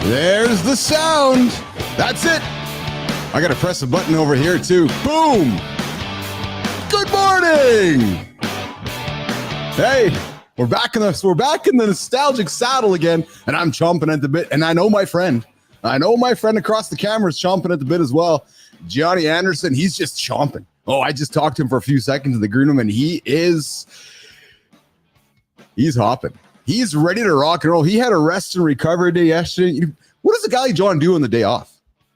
There's the sound. That's it. I got to press a button over here too. Boom. Good morning. Hey, we're back in the nostalgic saddle again, and I'm chomping at the bit. And I know my friend across the camera is chomping at the bit as well. Johnny Anderson, he's just chomping. Oh, I just talked to him for a few seconds in the green room, and he's hopping. He's ready to rock and roll. He had a rest and recovery day yesterday. What does a guy like John do on the day off?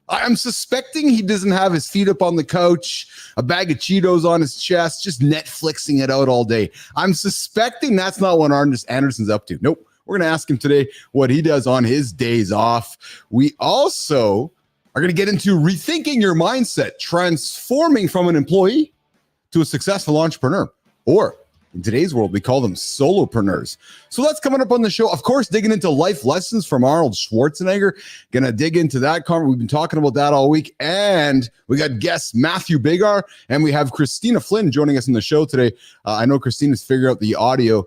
I'm suspecting he doesn't have his feet up on the couch, a bag of Cheetos on his chest, just Netflixing it out all day. I'm suspecting that's not what Anderson's up to. Nope. We're going to ask him today what he does on his days off. We also are going to get into rethinking your mindset, transforming from an employee to a successful entrepreneur, or in today's world, we call them solopreneurs. So that's coming up on the show. Of course, digging into life lessons from Arnold Schwarzenegger. Going to dig into that. We've been talking about that all week. And we got guests Matthew Biggar, and we have Christina Flynn joining us in the show today. I know Christina's figured out the audio.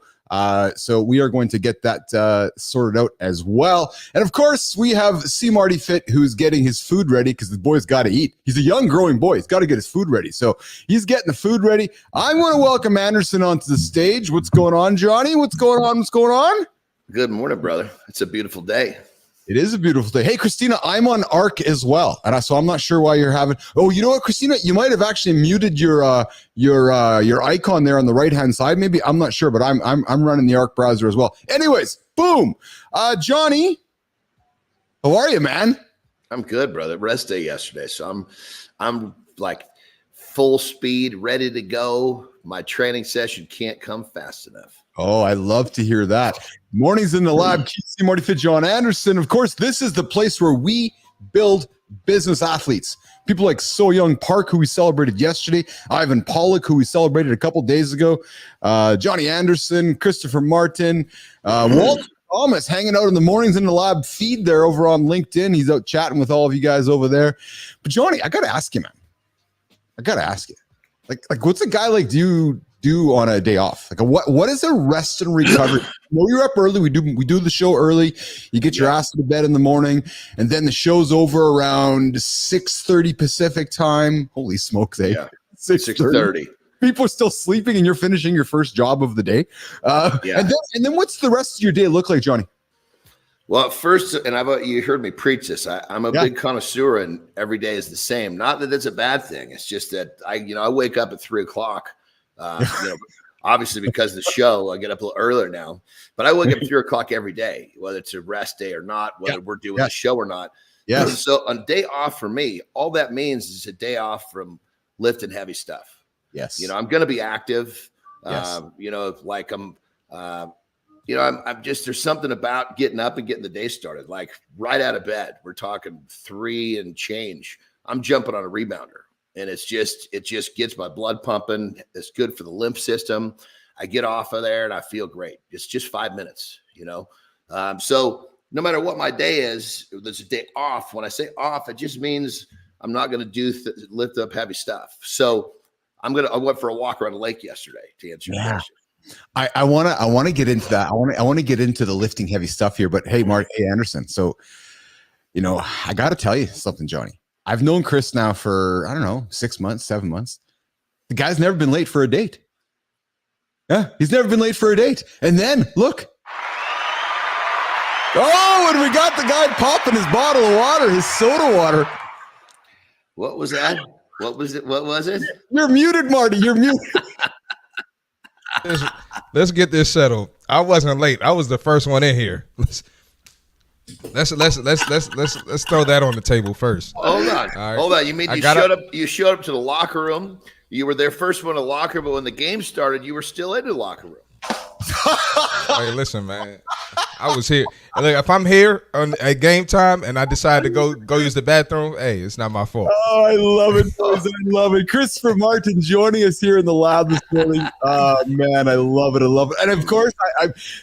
So we are going to get that sorted out as well. And of course, we have Marty Fit, who's getting his food ready because the boy's got to eat. He's a young growing boy. He's got to get his food ready. So he's getting the food ready. I want to welcome Anderson onto the stage. What's going on, Johnny? What's going on? Good morning, brother. It's a beautiful day. It is a beautiful day. Hey, Christina, I'm on ARC as well. And so I'm not sure why you're having, oh, you know what, Christina, you might have actually muted your icon there on the right-hand side. Maybe, I'm not sure, but I'm running the ARC browser as well. Anyways, boom. Johnny, how are you, man? I'm good, brother. Rest day yesterday. So I'm like full speed, ready to go. My training session can't come fast enough. Oh, I love to hear that. Mornings in the lab, Keith, Marty, Fit, John Anderson. Of course, this is the place where we build business athletes. People like So Young Park, who we celebrated yesterday, Ivan Pollock, who we celebrated a couple days ago, Johnny Anderson, Christopher Martin, Walter Thomas, hanging out in the Mornings in the Lab feed there over on LinkedIn. He's out chatting with all of you guys over there. But Johnny, I got to ask you, man. Like, what's a guy like you do on a day off? Like, what is a rest and recovery? You're up early. We do the show early. You get your ass to the bed in the morning, and then the show's over around 6:30 Pacific time. Holy smokes, eh? Yeah. 6:30. People are still sleeping, and you're finishing your first job of the day. And then what's the rest of your day look like, Johnny? Well, first, and you heard me preach this. I'm a big connoisseur, and every day is the same. Not that it's a bad thing. It's just that I wake up at 3:00. Obviously because of the show, I get up a little earlier now. But I wake up at 3:00 every day, whether it's a rest day or not, whether we're doing the show or not. Yeah. So on day off for me, all that means is a day off from lifting heavy stuff. Yes. I'm going to be active. Yes. I'm just, there's something about getting up and getting the day started, like right out of bed. We're talking 3 and change. I'm jumping on a rebounder, and it just gets my blood pumping. It's good for the lymph system. I get off of there and I feel great. It's just 5 minutes, So no matter what my day is, there's a day off. When I say off, it just means I'm not going to lift up heavy stuff. So I went for a walk around the lake yesterday to answer your question. I want to get into that. I want to get into the lifting heavy stuff here, but hey, Marty Anderson. So, I got to tell you something, Johnny. I've known Chris now for, 6 months, 7 months. The guy's never been late for a date. Yeah, he's never been late for a date. And then look. Oh, and we got the guy popping his bottle of water, his soda water. What was that? What was it? You're muted, Marty. You're muted. Let's get this settled. I wasn't late. I was the first one in here. Let's throw that on the table first. Hold on. Right. Hold on. You mean you showed up to the locker room. You were there first one in the locker, but when the game started, you were still in the locker room. Hey, listen, man. I was here. Look, if I'm here at game time and I decide to go use the bathroom, hey, it's not my fault. Oh, I love it, boys. I love it. Christopher Martin joining us here in the lab this morning. Oh man, I love it. And of course,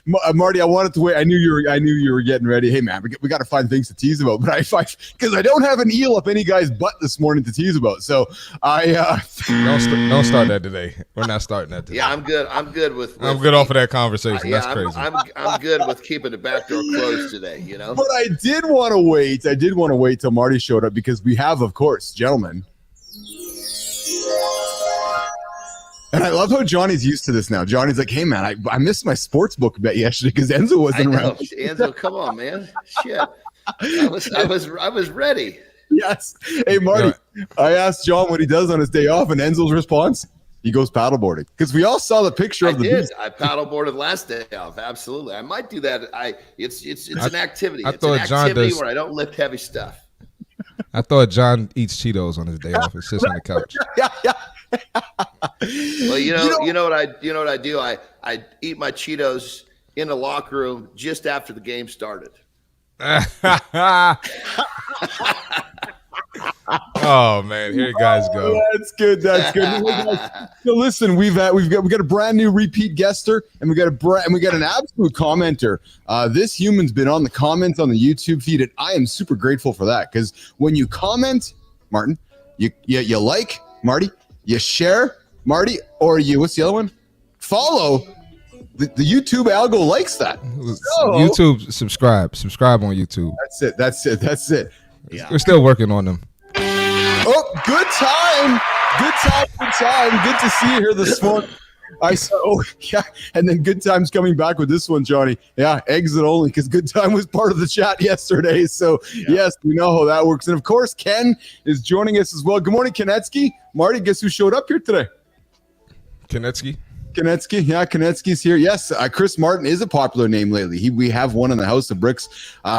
Marty, I wanted to wait. I knew you were getting ready. Hey man, we got to find things to tease about. But because I don't have an eel up any guy's butt this morning to tease about. So don't start that today. We're not starting that today. Yeah, I'm good. I'm good with I'm good off of that conversation. That's crazy. I'm good with keeping keeping the back door closed today, you know? But I did want to wait. I did want to wait till Marty showed up because we have, of course, gentlemen. And I love how Johnny's used to this now. Johnny's like, hey, man, I missed my sports book bet yesterday because Enzo wasn't around. Enzo, come on, man. Shit. I was ready. Yes. Hey, Marty, I asked John what he does on his day off, and Enzo's response, he goes paddleboarding. Because we all saw the picture of the beach. I paddleboarded last day off. Absolutely. I might do that. It's an activity. I it's an thought John activity does. where I don't lift heavy stuff. I thought John eats Cheetos on his day off and sits on the couch. Yeah. Well, you know what I do? I eat my Cheetos in the locker room just after the game started. Oh man, here you guys go. That's good. So listen, we got a brand new repeat guester, and we got an absolute commenter. This human's been on the comments on the YouTube feed, and I am super grateful for that, because when you comment, Martin, you like, Marty, you share, Marty, or what's the other one? Follow. The YouTube algo likes that. So, YouTube, subscribe on YouTube. That's it. Yeah. We're still working on them. Oh, good time. Good to see you here this morning. And then Good Time's coming back with this one, Johnny. Yeah, exit only, because Good Time was part of the chat yesterday. So, Yes, we know how that works. And, of course, Ken is joining us as well. Good morning, Kenetsky. Marty, guess who showed up here today? Kenetsky, yeah, Kenetsky's here. Yes, Chris Martin is a popular name lately. We have one in the House of Bricks.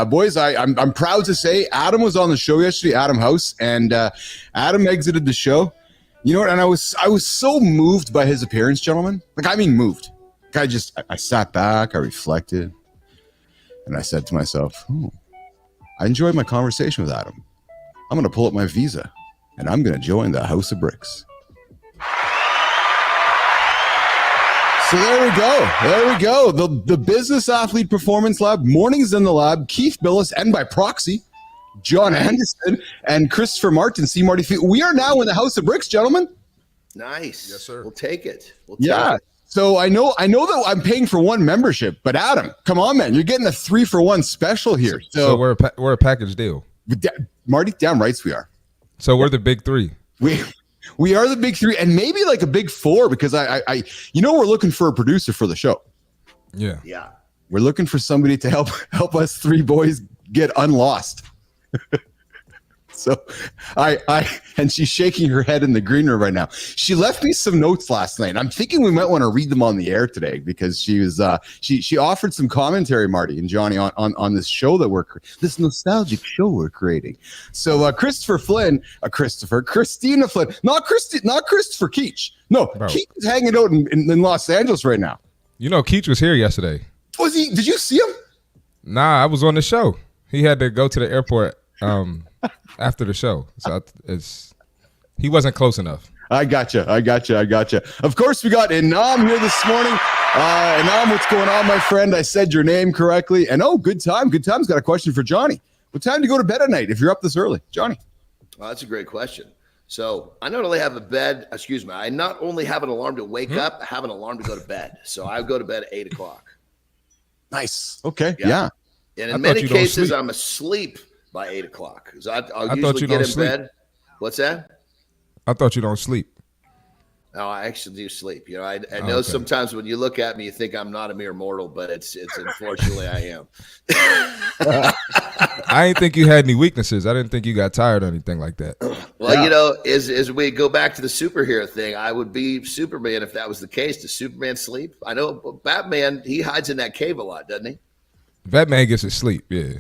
Boys, I'm proud to say Adam was on the show yesterday, Adam House, and Adam exited the show. You know what? And I was so moved by his appearance, gentlemen. Moved. I sat back, I reflected, and I said to myself, I enjoyed my conversation with Adam. I'm going to pull up my visa, and I'm going to join the House of Bricks. So there we go. The Business Athlete Performance Lab, mornings in the lab, Keith Billis, and by proxy, John Anderson and Christopher Martin, C. Marty. We are now in the House of Bricks, gentlemen. Nice. Yes, sir. We'll take it. Yeah. So I know that I'm paying for one membership, but Adam, come on, man, you're getting a 3-for-1 special here. So we're a package deal. Marty, damn rights we are. So we're the big three. We are the big three, and maybe like a big four, because we're looking for a producer for the show. Yeah. We're looking for somebody to help us three boys get unlost. So and she's shaking her head in the green room right now. She left me some notes last night. I'm thinking we might want to read them on the air today, because she was she offered some commentary, Marty and Johnny, on this show this nostalgic show we're creating. So Christina Flynn, not Christopher Keach. No, Bro. Keach is hanging out in Los Angeles right now. You know, Keach was here yesterday. Was he? Did you see him? Nah, I was on the show. He had to go to the airport after the show, so he wasn't close enough. I gotcha. Of course, we got Inam here this morning. Inam, what's going on, my friend? I said your name correctly. And Good Time's got a question for Johnny. What time do you go to bed at night if you're up this early? Johnny. Well, that's a great question. So I not only have I not only have an alarm to wake up, I have an alarm to go to bed. So I go to bed at 8 o'clock. Nice. Okay. Yeah. And in many cases, I'm asleep by 8 o'clock, because I'll usually get in bed. What's that? I thought you don't sleep. No, I actually do sleep. I know sometimes when you look at me, you think I'm not a mere mortal, but it's unfortunately I am. I didn't think you had any weaknesses. I didn't think you got tired or anything like that. Well, as we go back to the superhero thing, I would be Superman if that was the case. Does Superman sleep? I know Batman, he hides in that cave a lot, doesn't he? Batman gets his sleep, yeah.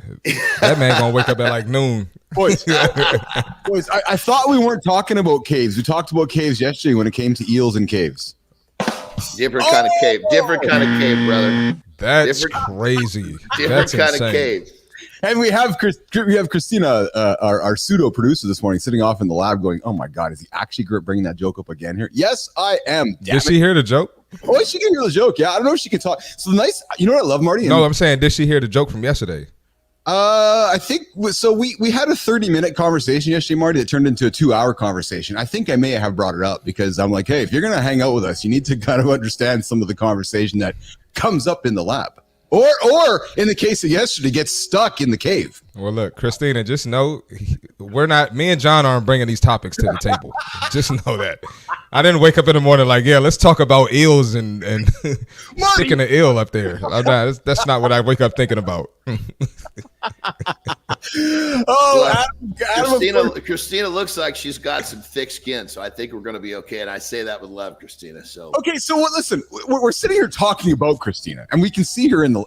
Batman gonna wake up at like noon. Boys, I thought we weren't talking about caves. We talked about caves yesterday when it came to eels and caves. Different kind of cave, brother. That's crazy. Different kind of cave. And we have Christina, our pseudo producer this morning, sitting off in the lab going, oh my God, is he actually bringing that joke up again here? Yes, I am. Did she hear the joke? Oh, she can hear the joke. Yeah, I don't know if she can talk. So nice. You know what I love, Marty? No, I'm saying, did she hear the joke from yesterday? I think so. We had a 30-minute conversation yesterday, Marty, that turned into a 2-hour conversation. I think I may have brought it up because I'm like, hey, if you're going to hang out with us, you need to kind of understand some of the conversation that comes up in the lab. Or in the case of yesterday, gets stuck in the cave. Well, look, Christina, just know me and John aren't bringing these topics to the table. Just know that. I didn't wake up in the morning like, yeah, let's talk about eels and sticking an eel up there. That's not what I wake up thinking about. Christina looks like she's got some thick skin, so I think we're going to be okay. And I say that with love, Christina. So okay, so listen, we're sitting here talking about Christina, and we can see her in the.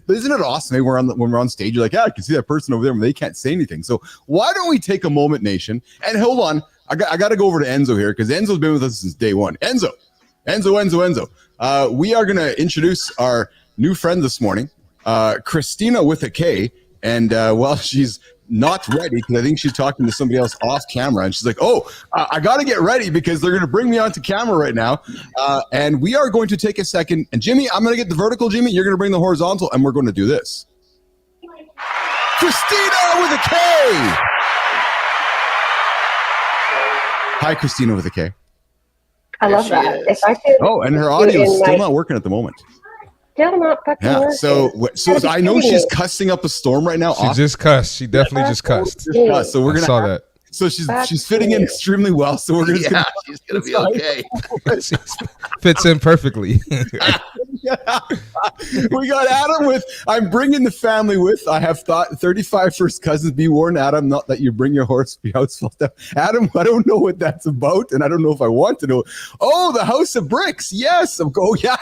Isn't it awesome? Maybe when we're on stage, you're like, yeah, I can see that person over there, but they can't say anything. So why don't we take a moment, nation? And hold on, I got to go over to Enzo here because Enzo's been with us since day one. Enzo. We are going to introduce our new friend this morning, Christina with a K. And she's not ready because I think she's talking to somebody else off camera. And she's like, I got to get ready because they're going to bring me onto camera right now. And we are going to take a second. And Jimmy, I'm going to get the vertical, Jimmy. You're going to bring the horizontal, and we're going to do this. Christina with a K. Hi, Christina with a K. I love that. If I could. Oh, and her audio is still not working at the moment. Still not fucking working. So I know she's cussing up a storm right now. She just cussed. She definitely just cussed. So we're gonna saw that. So she's fitting in extremely well. So we're gonna. Yeah, she's gonna be okay. Fits in perfectly. We got Adam with. I'm bringing the family with. I have thought 35 first cousins. Be warned, Adam. Not that you bring your horse to your house. Adam, I don't know what that's about, and I don't know if I want to know. Oh, the House of Bricks. Yes. Yeah.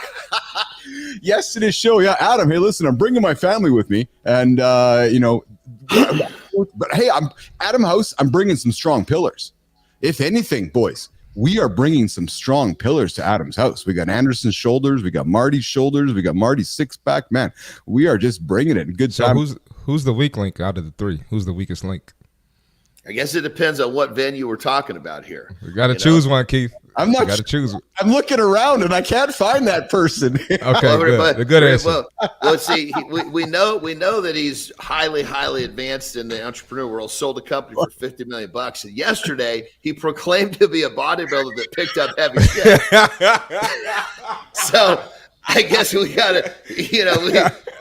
Yesterday's show. Yeah, Adam. Hey, listen. I'm bringing my family with me, and But hey, I'm Adam House. I'm bringing some strong pillars. If anything, boys, we are bringing some strong pillars to Adam's house. We got Anderson's shoulders. We got Marty's shoulders. We got Marty's six pack. Man, we are just bringing it. Good time. So who's the weak link out of the three? Who's the weakest link? I guess it depends on what venue we're talking about here. We got to choose one, Keith. I'm not. Got to choose. I'm looking around and I can't find that person. Okay, good. The good answer. Well, let's see. We know that he's highly advanced in the entrepreneur world. Sold a company for $50 million. And yesterday he proclaimed to be a bodybuilder that picked up heavy shit. So I guess we gotta,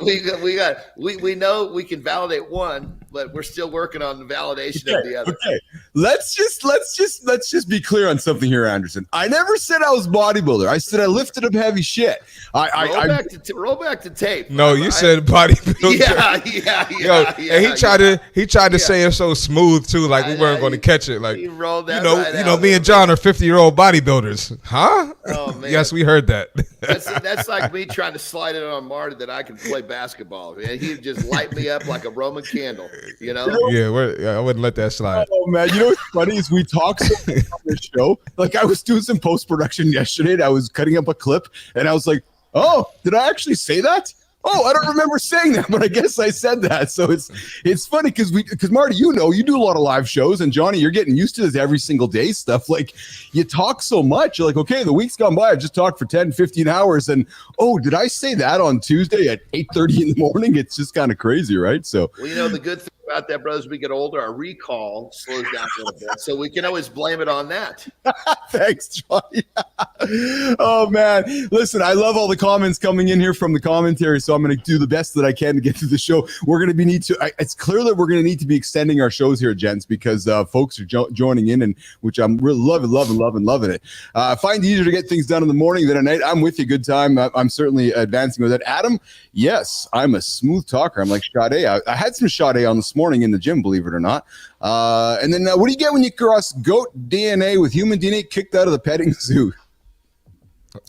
we know we can validate one, but we're still working on the validation of the other. Okay. Let's just be clear on something here, Anderson. I never said I was bodybuilder. I said I lifted up heavy shit. Roll back to tape. No, you said bodybuilder. Yeah. And he tried to say it so smooth too, like we weren't going to catch it. Like he rolled that me and John are 50-year-old bodybuilders, huh? Oh man. Yes, we heard that. That's like me trying to slide it on Marty that I can play basketball. Man, he'd just light me up like a Roman candle. Yeah, I wouldn't let that slide. Oh man, you know what's funny is we talk so much on this show. Like I was doing some post-production yesterday and I was cutting up a clip and I was like, oh, did I actually say that? Oh, I don't remember saying that, but I guess I said that. So it's funny because Marty, you do a lot of live shows, and Johnny, you're getting used to this every single day stuff. Like you talk so much, you're like, okay, the week's gone by. I just talked for 10, 15 hours. And oh, did I say that on Tuesday at 8:30 in the morning? It's just kind of crazy, right? So well, the good thing about that, brothers, we get older, our recall slows down a little bit. So we can always blame it on that. Thanks, Johnny. Oh man. Listen, I love all the comments coming in here from the commentary. So I'm going to do the best that I can to get through the show. We're going to it's clear that we're going to need to be extending our shows here, gents, because folks are joining in, and which I'm really loving it. Find it easier to get things done in the morning than at night. I'm with you. Good time. I'm certainly advancing with it. Adam, yes, I'm a smooth talker. I'm like Sade. I had some Sade on this morning in the gym, believe it or not. And then what do you get when you cross goat DNA with human DNA kicked out of the petting zoo?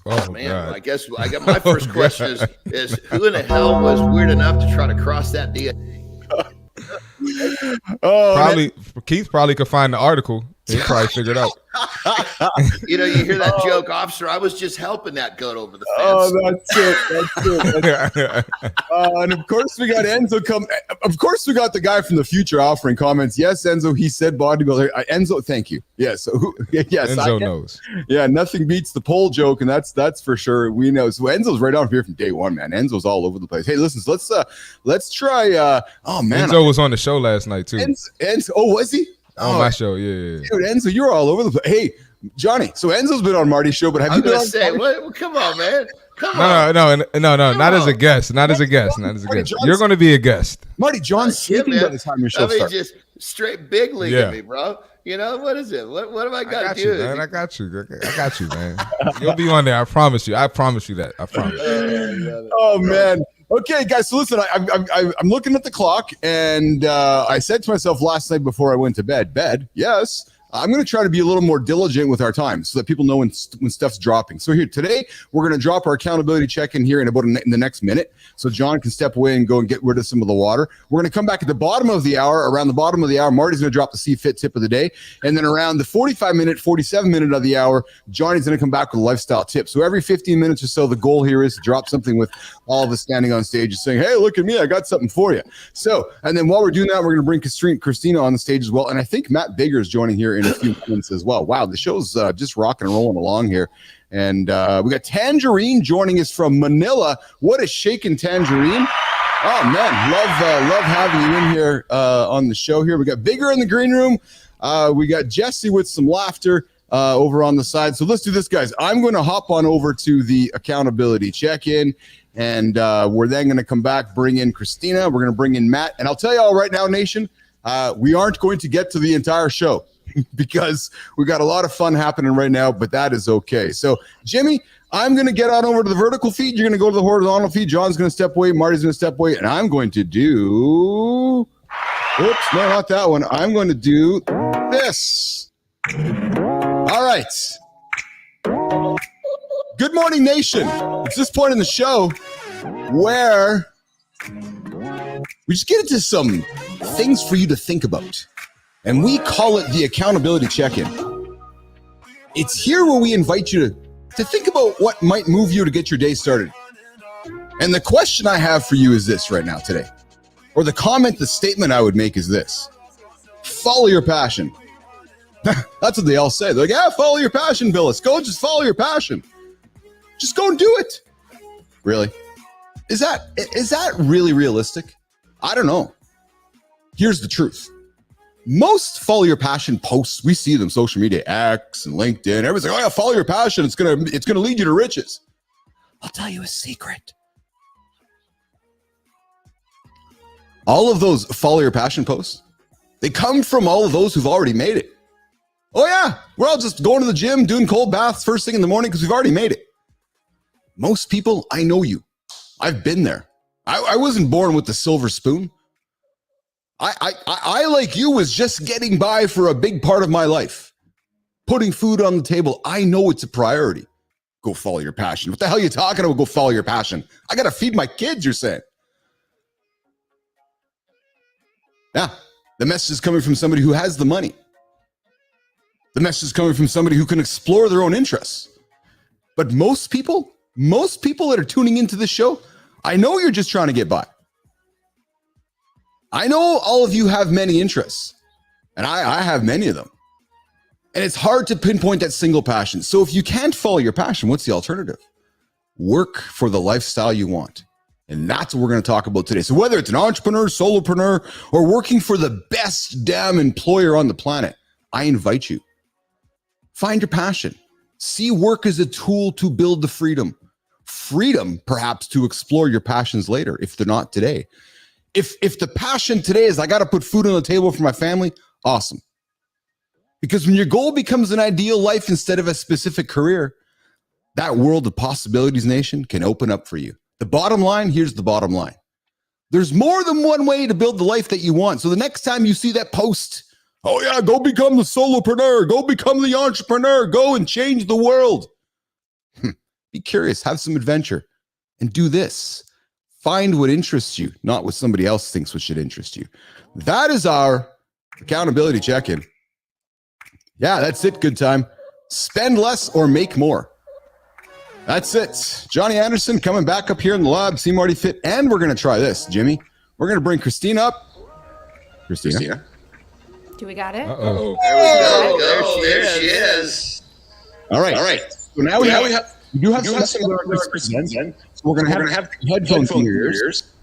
Oh man, God. I got my first question is who in the hell was weird enough to try to cross that DNA? Probably Keith probably could find the article. He probably figured out. You hear that joke, officer. I was just helping that goat over the fence. Oh, that's it. And of course we got Enzo Of course we got the guy from the future offering comments. Yes, Enzo. He said bodybuilder. Enzo, thank you. Yes. Yes. Enzo knows. Yeah, nothing beats the pole joke, and that's for sure. We know. So Enzo's right on here from day one, man. Enzo's all over the place. Hey, listen. So let's try. Oh man, Enzo was on the show last night too. Enzo. Oh, was he? On my show, yeah. Dude, Enzo, you're all over the place. Hey, Johnny, so Enzo's been on Marty's show, but have you been on say, well, come on, man. Come No, not as a guest. Not as a guest. Not as a guest. You're going to be a guest. Marty, John's sleeping by the time your show starts. Just straight big league at me, bro. You know, what is it? What have I got to do? You, man. I got you, man. You'll be on there. I promise you. I promise you that. I promise you. Oh, man. Okay, guys. So listen, I'm looking at the clock, and I said to myself last night before I went to bed, yes, I'm going to try to be a little more diligent with our time so that people know when stuff's dropping. So here today, we're going to drop our accountability check-in here in the next minute. So John can step away and go and get rid of some of the water. We're going to come back at the bottom of the hour. Around the bottom of the hour, Marty's going to drop the C-Fit tip of the day. And then around the 47-minute of the hour, Johnny's going to come back with a lifestyle tip. So every 15 minutes or so, the goal here is to drop something with all of us standing on stage and saying, hey, look at me, I got something for you. So, and then while we're doing that, we're going to bring Christina on the stage as well. And I think Matt Biggar is joining here in a few minutes as well. Wow, the show's just rocking and rolling along here. And we got Tangerine joining us from Manila. What a shaking Tangerine. Oh, man, love having you in here on the show here. We got Biggar in the green room. We got Jesse with some laughter over on the side. So let's do this, guys. I'm going to hop on over to the accountability check-in, and we're then going to come back, bring in Christina. We're going to bring in Matt. And I'll tell you all right now, Nation, we aren't going to get to the entire show because we got a lot of fun happening right now, but that is okay. So, Jimmy, I'm going to get on over to the vertical feed. You're going to go to the horizontal feed. John's going to step away. Marty's going to step away. And I'm going to do... Oops, no, not that one. I'm going to do this. All right. Good morning, Nation. It's this point in the show where we just get into some things for you to think about. And we call it the accountability check-in. It's here where we invite you to think about what might move you to get your day started. And the question I have for you is this right now today. Or the statement I would make is this. Follow your passion. That's what they all say. They're like, yeah, follow your passion, Billis. Go just follow your passion. Just go and do it. Really? Is that really realistic? I don't know. Here's the truth. Most follow your passion posts, we see them social media, X and LinkedIn. Everyone's like, oh yeah, follow your passion. It's gonna lead you to riches. I'll tell you a secret. All of those follow your passion posts, they come from all of those who've already made it. Oh yeah, we're all just going to the gym, doing cold baths first thing in the morning because we've already made it. Most people, I know you. I've been there. I wasn't born with the silver spoon. I like you, was just getting by for a big part of my life. Putting food on the table. I know it's a priority. Go follow your passion. What the hell are you talking about? Go follow your passion. I got to feed my kids, you're saying. Yeah, the message is coming from somebody who has the money. The message is coming from somebody who can explore their own interests. But most people that are tuning into this show, I know you're just trying to get by. I know all of you have many interests, and I have many of them. And it's hard to pinpoint that single passion. So if you can't follow your passion, what's the alternative? Work for the lifestyle you want. And that's what we're going to talk about today. So whether it's an entrepreneur, solopreneur, or working for the best damn employer on the planet, I invite you. Find your passion. See work as a tool to build the freedom. Freedom, perhaps, to explore your passions later, if they're not today. If the passion today is I got to put food on the table for my family, awesome. Because when your goal becomes an ideal life instead of a specific career, that world of possibilities, Nation, can open up for you. The bottom line, here's the bottom line. There's more than one way to build the life that you want. So the next time you see that post, oh yeah, go become the solopreneur, go become the entrepreneur, go and change the world. Be curious, have some adventure, and do this. Find what interests you, not what somebody else thinks what should interest you. That is our accountability check-in. Yeah, that's it. Good time. Spend less or make more. That's it. Johnny Anderson coming back up here in the lab. See Marty Fit. And we're going to try this, Jimmy. We're going to bring Christina up. Christina. Do we got it? Uh-oh. There she is. All right. So now we do have some other Christina. So we're going to have headphones in your ears.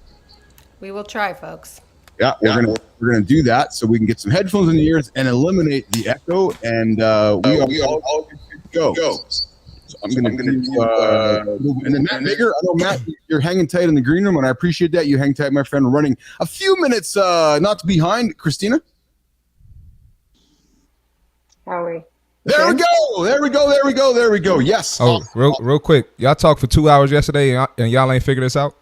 We will try, folks. Yeah, we're gonna do that so we can get some headphones in the ears and eliminate the echo. And we are all good to go. I'm going to do, and then Matt Biggar. I know, Matt, you're hanging tight in the green room, and I appreciate that. You hang tight, my friend. We're running a few minutes not to behind. Christina? Are we? There we go. Yes. Oh, real quick. Y'all talked for 2 hours yesterday, and y'all ain't figured this out?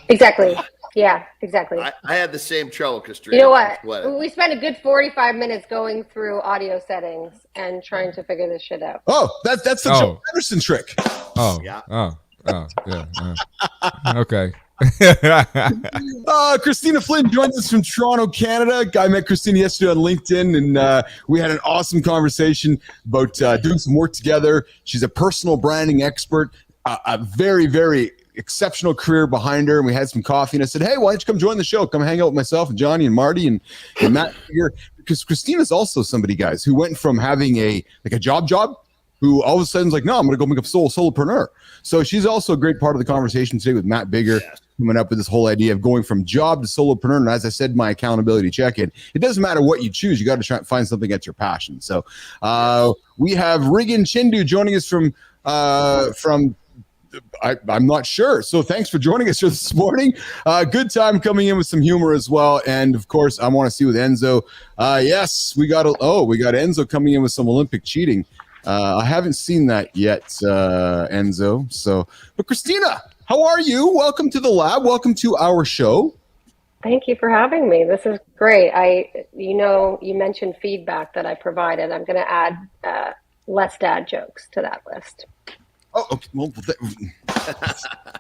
Exactly. Yeah, exactly. I had the same trouble, Christina. You know what? We spent a good 45 minutes going through audio settings and trying to figure this shit out. Oh, that's the Joe Anderson trick. Oh, yeah. Okay. Christina Flynn joins us from Toronto, Canada. I met Christina yesterday on LinkedIn, and we had an awesome conversation about doing some work together. She's a personal branding expert, a very, very exceptional career behind her, and we had some coffee, and I said, hey, why don't you come join the show? Come hang out with myself and Johnny and Marty and Matt here, because Christina's also somebody, guys, who went from having a job who all of a sudden is like, no, I'm going to go make a solopreneur. So she's also a great part of the conversation today with Matt Biggar, coming up with this whole idea of going from job to solopreneur. And as I said, my accountability check-in, it doesn't matter what you choose. You got to try and find something that's your passion. So we have Regan Chindu joining us from I'm not sure. So thanks for joining us here this morning. Good time coming in with some humor as well. And of course, I want to see with Enzo. Yes, we got Enzo coming in with some Olympic cheating. I haven't seen that yet, Enzo. So, but Christina, how are you? Welcome to the lab. Welcome to our show. Thank you for having me. This is great. You mentioned feedback that I provided. I'm going to add less dad jokes to that list. Oh, okay. Well,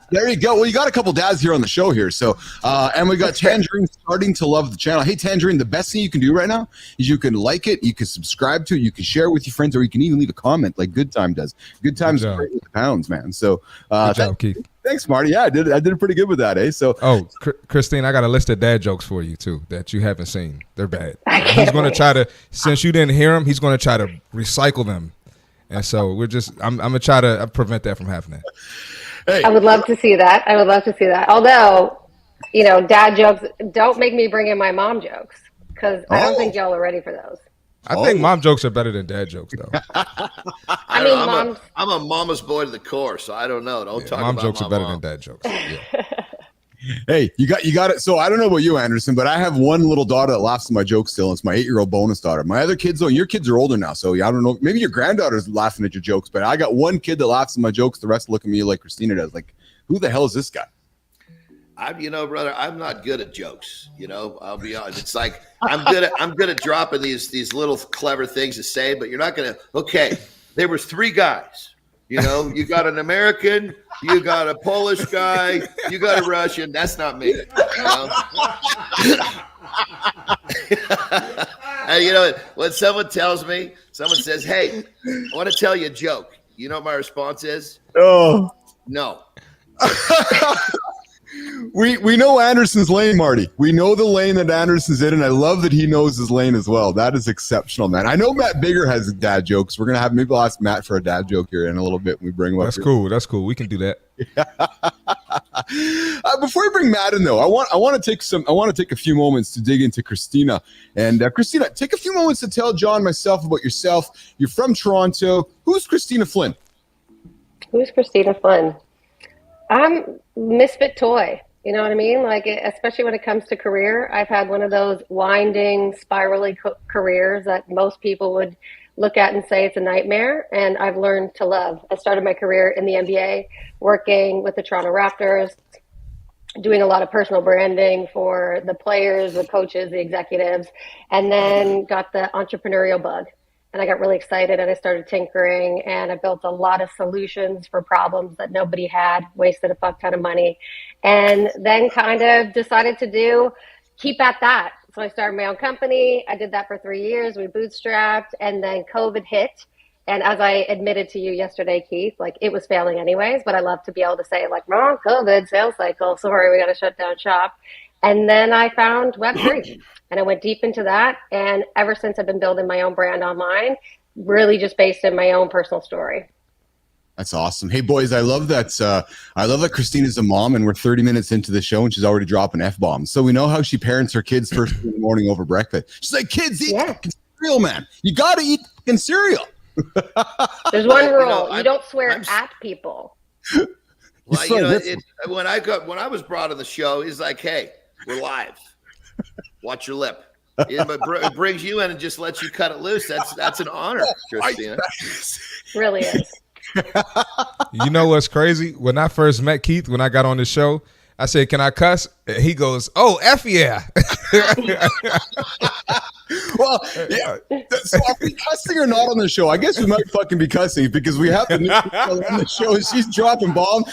there you go. Well, you got a couple dads here on the show here. So, and we got Tangerine starting to love the channel. Hey, Tangerine, the best thing you can do right now is you can like it, you can subscribe to it, you can share it with your friends, or you can even leave a comment like Good Time does. Good Time's great with the pounds, man. So, good job, Keith. Thanks, Marty. Yeah, I did pretty good with that, eh? So, Christine, I got a list of dad jokes for you too that you haven't seen. They're bad. He's going to try to, since you didn't hear them, he's going to try to recycle them. And so I'm going to try to prevent that from happening. Hey. I would love to see that. Although, dad jokes, don't make me bring in my mom jokes, because I don't think y'all are ready for those. I think mom jokes are better than dad jokes, though. I'm a mama's boy to the core, so I don't know. Don't talk mom about jokes my are better mom. than dad jokes. Yeah. Hey, you got it. So I don't know about you, Anderson, but I have one little daughter that laughs at my jokes still. It's my 8-year-old bonus daughter. My other kids, though, your kids are older now, so I don't know. Maybe your granddaughter's laughing at your jokes, but I got one kid that laughs at my jokes. The rest look at me like Christina does. Like, who the hell is this guy? Brother, I'm not good at jokes. I'll be honest. It's like I'm good at dropping these little clever things to say, but you're not gonna. Okay, there was 3 guys. You got an American, you got a Polish guy, you got a Russian. That's not me. And when someone says, hey, I want to tell you a joke. You know what my response is? Oh, no. We know Anderson's lane, Marty. We know the lane that Anderson's in, and I love that he knows his lane as well. That is exceptional, man. I know Matt Biggar has dad jokes. We're gonna maybe I'll ask Matt for a dad joke here in a little bit when we bring him up. That's cool. We can do that. Before we bring Matt in, though, I want to take a few moments to dig into Christina. And Christina, take a few moments to tell John, myself about yourself. You're from Toronto. Who's Christina Flynn? Who's Christina Flynn? I'm misfit toy. You know what I mean? Like, especially when it comes to career, I've had one of those winding, spirally careers that most people would look at and say it's a nightmare. And I've learned to love. I started my career in the NBA, working with the Toronto Raptors, doing a lot of personal branding for the players, the coaches, the executives, and then got the entrepreneurial bug. And I got really excited and I started tinkering and I built a lot of solutions for problems that nobody had, wasted a fuck ton of money, and then kind of decided to keep at that. So I started my own company. I did that for 3 years. We bootstrapped, and then COVID hit. And as I admitted to you yesterday, Keith, like, it was failing anyways, but I love to be able to say, like, wrong, COVID, sales cycle, sorry, we got to shut down shop. And then I found Web3 and I went deep into that. And ever since, I've been building my own brand online, really just based in my own personal story. That's awesome. Hey, boys, I love that. I love that Christina's a mom and we're 30 minutes into the show and she's already dropping F-bombs. So we know how she parents her kids first thing in the morning over breakfast. She's like, kids, eat fucking cereal, man. You got to eat fucking cereal. There's one rule: know, you don't swear at people. Well, you know, when I was brought on the show, he's like, "Hey, we're live. Watch your lip." It brings you in and just lets you cut it loose. That's an honor, Christina. Really is. You know what's crazy? When I first met Keith, when I got on the show, I said, "Can I cuss?" And he goes, "Oh, F yeah." Well, yeah. So are we cussing or not on the show? I guess we might fucking be cussing because we have the new girl on the show. She's dropping bombs.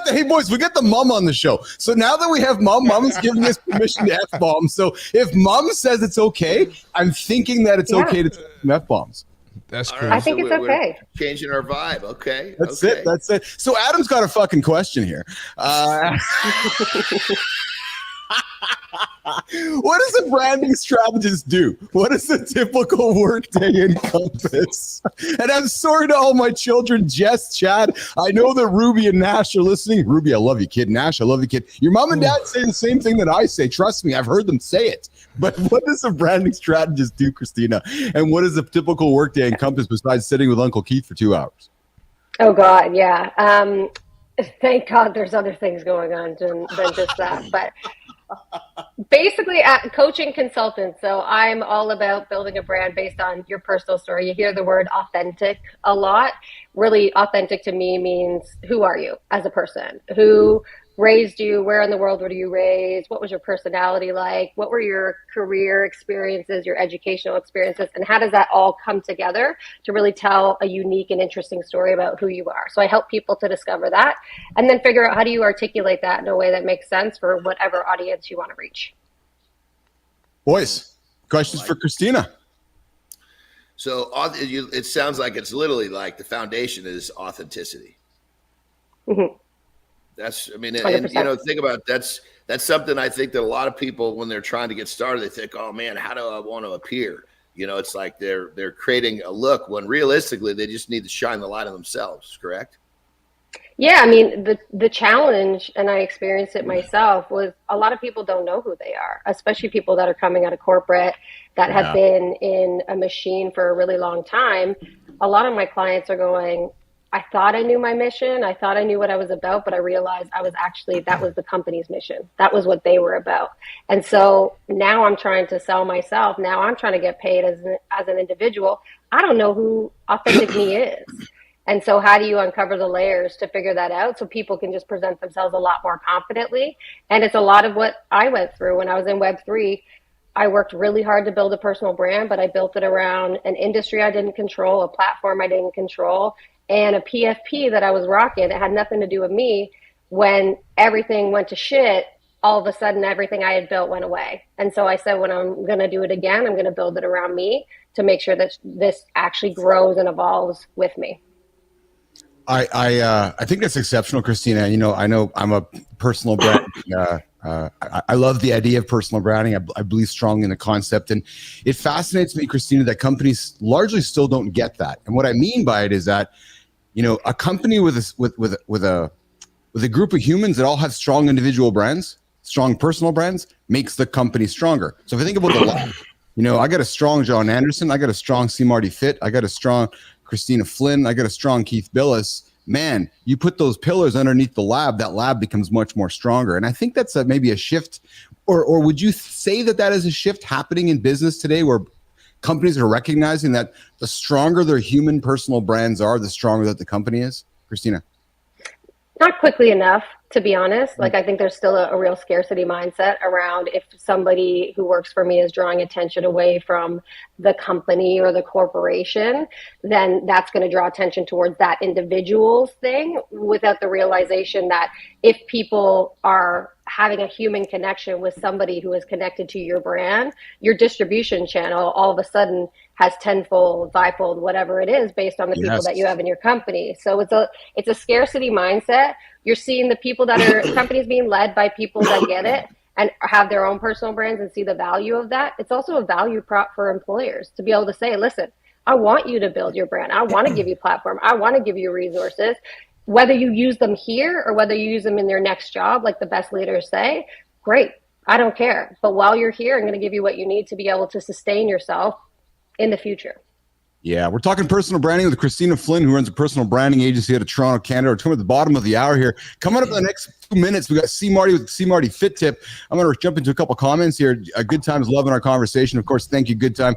Hey boys, we got the mom on the show. So now that we have mom is giving us permission to F bombs. So if mom says it's okay, I'm thinking that it's okay to take some F bombs. That's cool. I think it's okay. Changing our vibe. Okay. That's it. So Adam's got a fucking question here. What does a branding strategist do? What does a typical workday encompass? And I'm sorry to all my children, Jess, Chad. I know that Ruby and Nash are listening. Ruby, I love you, kid. Nash, I love you, kid. Your mom and dad say the same thing that I say. Trust me, I've heard them say it. But what does a branding strategist do, Christina? And what does a typical workday encompass besides sitting with Uncle Keith for 2 hours? Oh, God, yeah. Thank God there's other things going on than just that. But basically, coaching consultant. So I'm all about building a brand based on your personal story. You hear the word authentic a lot. Really, authentic to me means who are you as a person? Who raised you? Where in the world were you raised? What was your personality like? What were your career experiences, your educational experiences? And how does that all come together to really tell a unique and interesting story about who you are? So I help people to discover that and then figure out how do you articulate that in a way that makes sense for whatever audience you want to reach. Boys, questions for Christina. So it sounds like it's literally like the foundation is authenticity. Mm-hmm. And you know, think about that's something I think that a lot of people, when they're trying to get started, they think, oh man, how do I want to appear? You know, it's like they're creating a look when realistically they just need to shine the light on themselves. Correct? Yeah, I mean, the challenge, and I experienced it myself, was a lot of people don't know who they are, especially people that are coming out of corporate that have been in a machine for a really long time. A lot of my clients are going, I thought I knew my mission. I thought I knew what I was about, but I realized that was the company's mission. That was what they were about. And so now I'm trying to sell myself. Now I'm trying to get paid as an individual. I don't know who authentic me is. And so how do you uncover the layers to figure that out so people can just present themselves a lot more confidently? And it's a lot of what I went through when I was in Web3. I worked really hard to build a personal brand, but I built it around an industry I didn't control, a platform I didn't control, and a PFP that I was rocking. It had nothing to do with me. When everything went to shit, all of a sudden everything I had built went away. And so I said, when I'm going to do it again, I'm going to build it around me to make sure that this actually grows and evolves with me. I think that's exceptional, Christina. You know I'm a personal brand. I love the idea of personal branding. I believe strongly in the concept, and it fascinates me, Christina, that companies largely still don't get that. And what I mean by it is that, you know, a company with a group of humans that all have strong individual brands, strong personal brands, makes the company stronger. So if I think about the lab, you know, I got a strong John Anderson, I got a strong C. Marty Fit, I got a strong Christina Flynn, I got a strong Keith Billis. Man, you put those pillars underneath the lab, that lab becomes much more stronger. And I think that's maybe a shift, or would you say that is a shift happening in business today, where companies are recognizing that the stronger their human personal brands are, the stronger that the company is? Christina? Not quickly enough, to be honest. Like, I think there's still a real scarcity mindset around if somebody who works for me is drawing attention away from the company or the corporation, then that's going to draw attention towards that individual's thing, without the realization that if people are having a human connection with somebody who is connected to your brand, your distribution channel all of a sudden has tenfold, fivefold, whatever it is, based on the people that you have in your company. So it's a scarcity mindset. You're seeing the people that are companies being led by people that get it and have their own personal brands and see the value of that. It's also a value prop for employers to be able to say, listen, I want you to build your brand. I want to give you platform. I want to give you resources. Whether you use them here or whether you use them in their next job, like the best leaders say, great, I don't care. But while you're here, I'm going to give you what you need to be able to sustain yourself in the future. Yeah, we're talking personal branding with Christina Flynn, who runs a personal branding agency out of Toronto, Canada. We're at the bottom of the hour here. Coming up in the next 2 minutes, we got C. Marty with the C. Marty Fit Tip. I'm going to jump into a couple comments here. Good Time's loving our conversation. Of course, thank you, Good Time.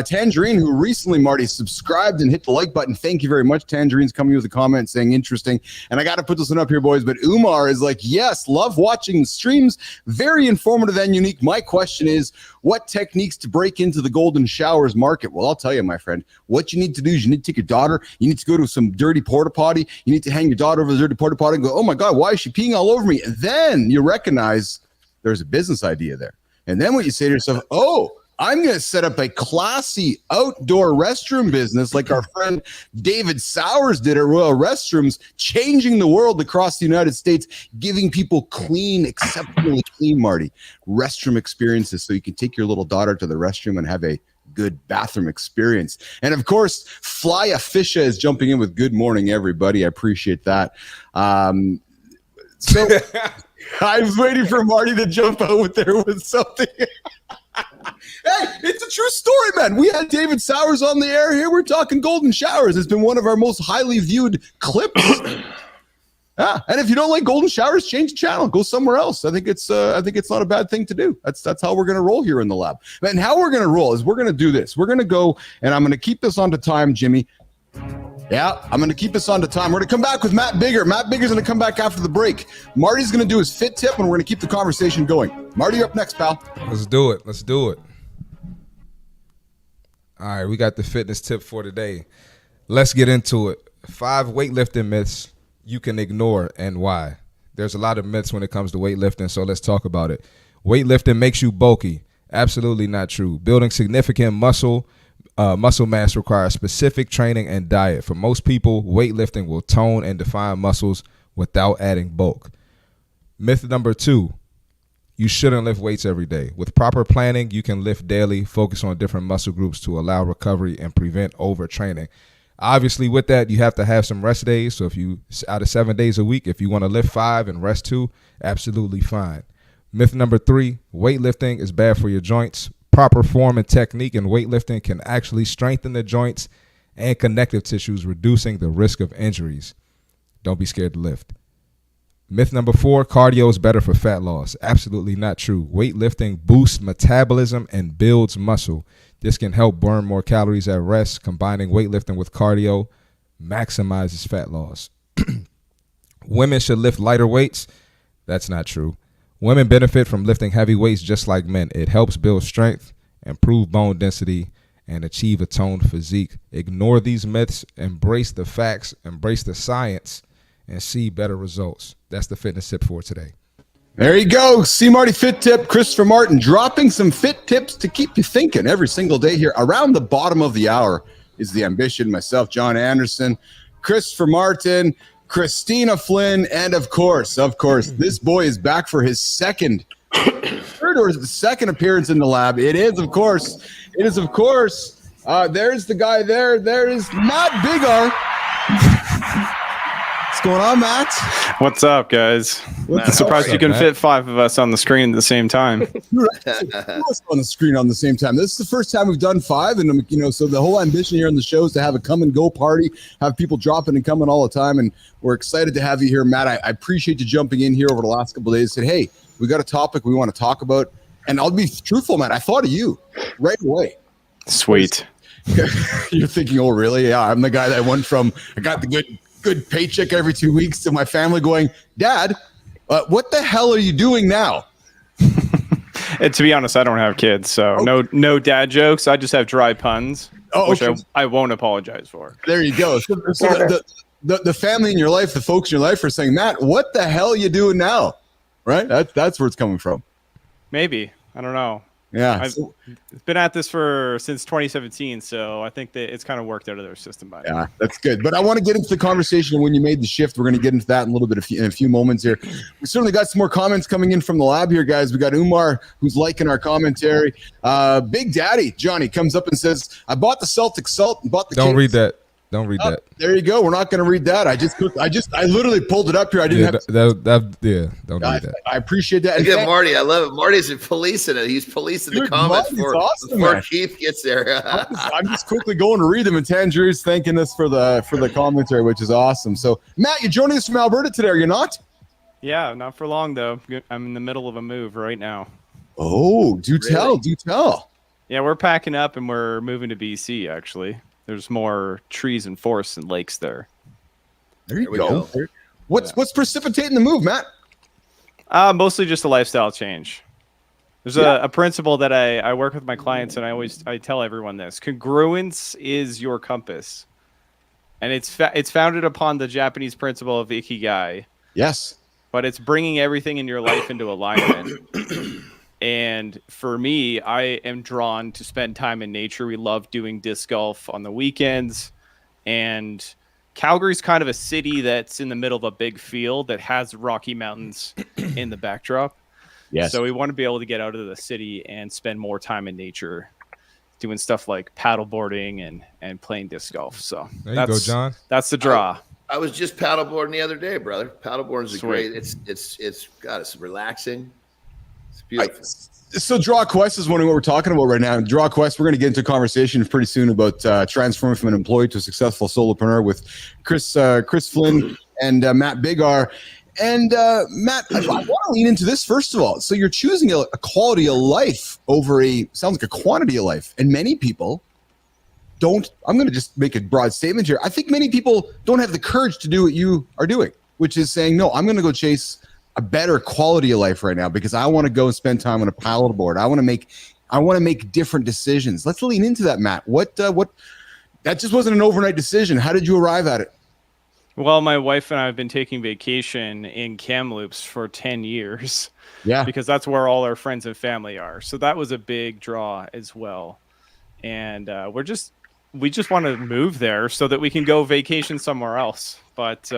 Tangerine, who recently, Marty, subscribed and hit the like button. Thank you very much. Tangerine's coming with a comment saying interesting. And I got to put this one up here, boys. But Umar is like, yes, love watching the streams. Very informative and unique. My question is, what techniques to break into the golden showers market? Well, I'll tell you, my friend, what you need to do is you need to take your daughter, you need to go to some dirty porta potty, you need to hang your daughter over the dirty porta potty and go, oh my God, why is she peeing all over me? And then you recognize there's a business idea there. And then what you say to yourself, oh, I'm going to set up a classy outdoor restroom business like our friend David Sowers did at Royal Restrooms, changing the world across the United States, giving people clean, exceptionally clean, Marty, restroom experiences so you can take your little daughter to the restroom and have a good bathroom experience. And of course, Flya Fisha is jumping in with good morning, everybody. I appreciate that. So I was waiting for Marty to jump out with something. Hey, it's a true story, man. We had David Sowers on the air here. We're talking golden showers. It's been one of our most highly viewed clips. Yeah, and if you don't like golden showers, change the channel. Go somewhere else. I think it's not a bad thing to do. That's how we're going to roll here in the lab. And how we're going to roll is we're going to do this. We're going to go, and I'm going to keep this on to time, Jimmy. Yeah, I'm going to keep this on to time. We're going to come back with Matt Biggar. Matt Biggar's going to come back after the break. Marty's going to do his fit tip, and we're going to keep the conversation going. Marty, you're up next, pal. Let's do it. Let's do it. All right, we got the fitness tip for today. Let's get into it. 5 weightlifting myths you can ignore and why. There's a lot of myths when it comes to weightlifting, so let's talk about it. Weightlifting makes you bulky. Absolutely not true. Building significant muscle mass requires specific training and diet. For most people, weightlifting will tone and define muscles without adding bulk. Myth number 2, you shouldn't lift weights every day. With proper planning, you can lift daily, focus on different muscle groups to allow recovery and prevent overtraining. Obviously, with that, you have to have some rest days. So if you, out of 7 days a week, if you want to lift 5 and rest 2, absolutely fine. Myth number 3, weightlifting is bad for your joints. Proper form and technique in weightlifting can actually strengthen the joints and connective tissues, reducing the risk of injuries. Don't be scared to lift. Myth number 4, cardio is better for fat loss. Absolutely not true. Weightlifting boosts metabolism and builds muscle. This can help burn more calories at rest. Combining weightlifting with cardio maximizes fat loss. Women should lift lighter weights. That's not true. Women benefit from lifting heavy weights just like men. It helps build strength, improve bone density, and achieve a toned physique. Ignore these myths, embrace the facts, embrace the science, and see better results. That's the fitness tip for today. There you go. C. Marty Fit Tip, Christopher Martin, dropping some fit tips to keep you thinking every single day here. Around the bottom of the hour is the ambition. Myself, John Anderson, Christopher Martin, Christina Flynn, and of course, this boy is back for his second appearance in the lab. It is, of course. There's the guy there. There is Matt Biggar. What's going on, Matt? What's up, guys? I'm surprised you can fit 5 of us on the screen at the same time. On the screen on the same time. This is the first time we've done 5, and so the whole ambition here on the show is to have a come and go party, have people dropping and coming all the time, and we're excited to have you here, Matt. I appreciate you jumping in here over the last couple of days. Said, hey, we got a topic we want to talk about, and I'll be truthful, Matt. I thought of you right away. Sweet. You're thinking, oh, really? Yeah, I'm the guy that went from I got the good paycheck every 2 weeks to my family going, Dad, what the hell are you doing now? And to be honest, I don't have kids, so no dad jokes. I just have dry puns, which I won't apologize for. There you go. So the family in your life, the folks in your life are saying, Matt, what the hell are you doing now? Right? That's where it's coming from. Maybe. I don't know. Yeah. I've been at this since 2017, so I think that it's kind of worked out of their system by now. Yeah, that's good. But I want to get into the conversation when you made the shift. We're going to get into that in a little bit in a few moments here. We certainly got some more comments coming in from the lab here, guys. We got Umar, who's liking our commentary. Big Daddy Johnny comes up and says, I bought the Celtic Salt and bought the Don't Kings. read that. Don't read that. There you go. We're not going to read that. I literally pulled it up here. I didn't have. Don't read that. I appreciate that. Look at Marty. I love it. Marty's policing it. He's policing the comments before Keith gets there. I'm just quickly going to read them, and Tangerie's thanking us for the commentary, which is awesome. So, Matt, you're joining us from Alberta today, are you not? Yeah, not for long though. I'm in the middle of a move right now. Oh, do tell. Yeah, we're packing up and we're moving to BC. Actually, there's more trees and forests and lakes there. There you go. What's precipitating the move, Matt? Mostly just a lifestyle change. There's a principle that I work with my clients, and I tell everyone this: congruence is your compass, and it's founded upon the Japanese principle of ikigai. Yes. But it's bringing everything in your life into alignment. And for me, I am drawn to spend time in nature. We love doing disc golf on the weekends. And Calgary's kind of a city that's in the middle of a big field that has Rocky Mountains in the backdrop. Yes. So we want to be able to get out of the city and spend more time in nature, doing stuff like paddleboarding and playing disc golf. So there you go, John. That's the draw. I was just paddleboarding the other day, brother. Paddleboarding is great. It's relaxing. It's beautiful. So Draw Quest is wondering what we're talking about right now. Draw Quest, we're going to get into a conversation pretty soon about transforming from an employee to a successful solopreneur with Chris Flynn and Matt Biggar. And Matt, I want to lean into this first of all. So you're choosing a quality of life over sounds like a quantity of life. And many people I'm going to just make a broad statement here. I think many people don't have the courage to do what you are doing, which is saying, no, I'm going to go chase a better quality of life right now because I want to go and spend time on a paddleboard. I want to make different decisions. Let's lean into that, Matt. What that just wasn't an overnight decision. How did you arrive at it? Well, my wife and I have been taking vacation in Kamloops for 10 years. Yeah. Because that's where all our friends and family are. So that was a big draw as well. And we just want to move there so that we can go vacation somewhere else. But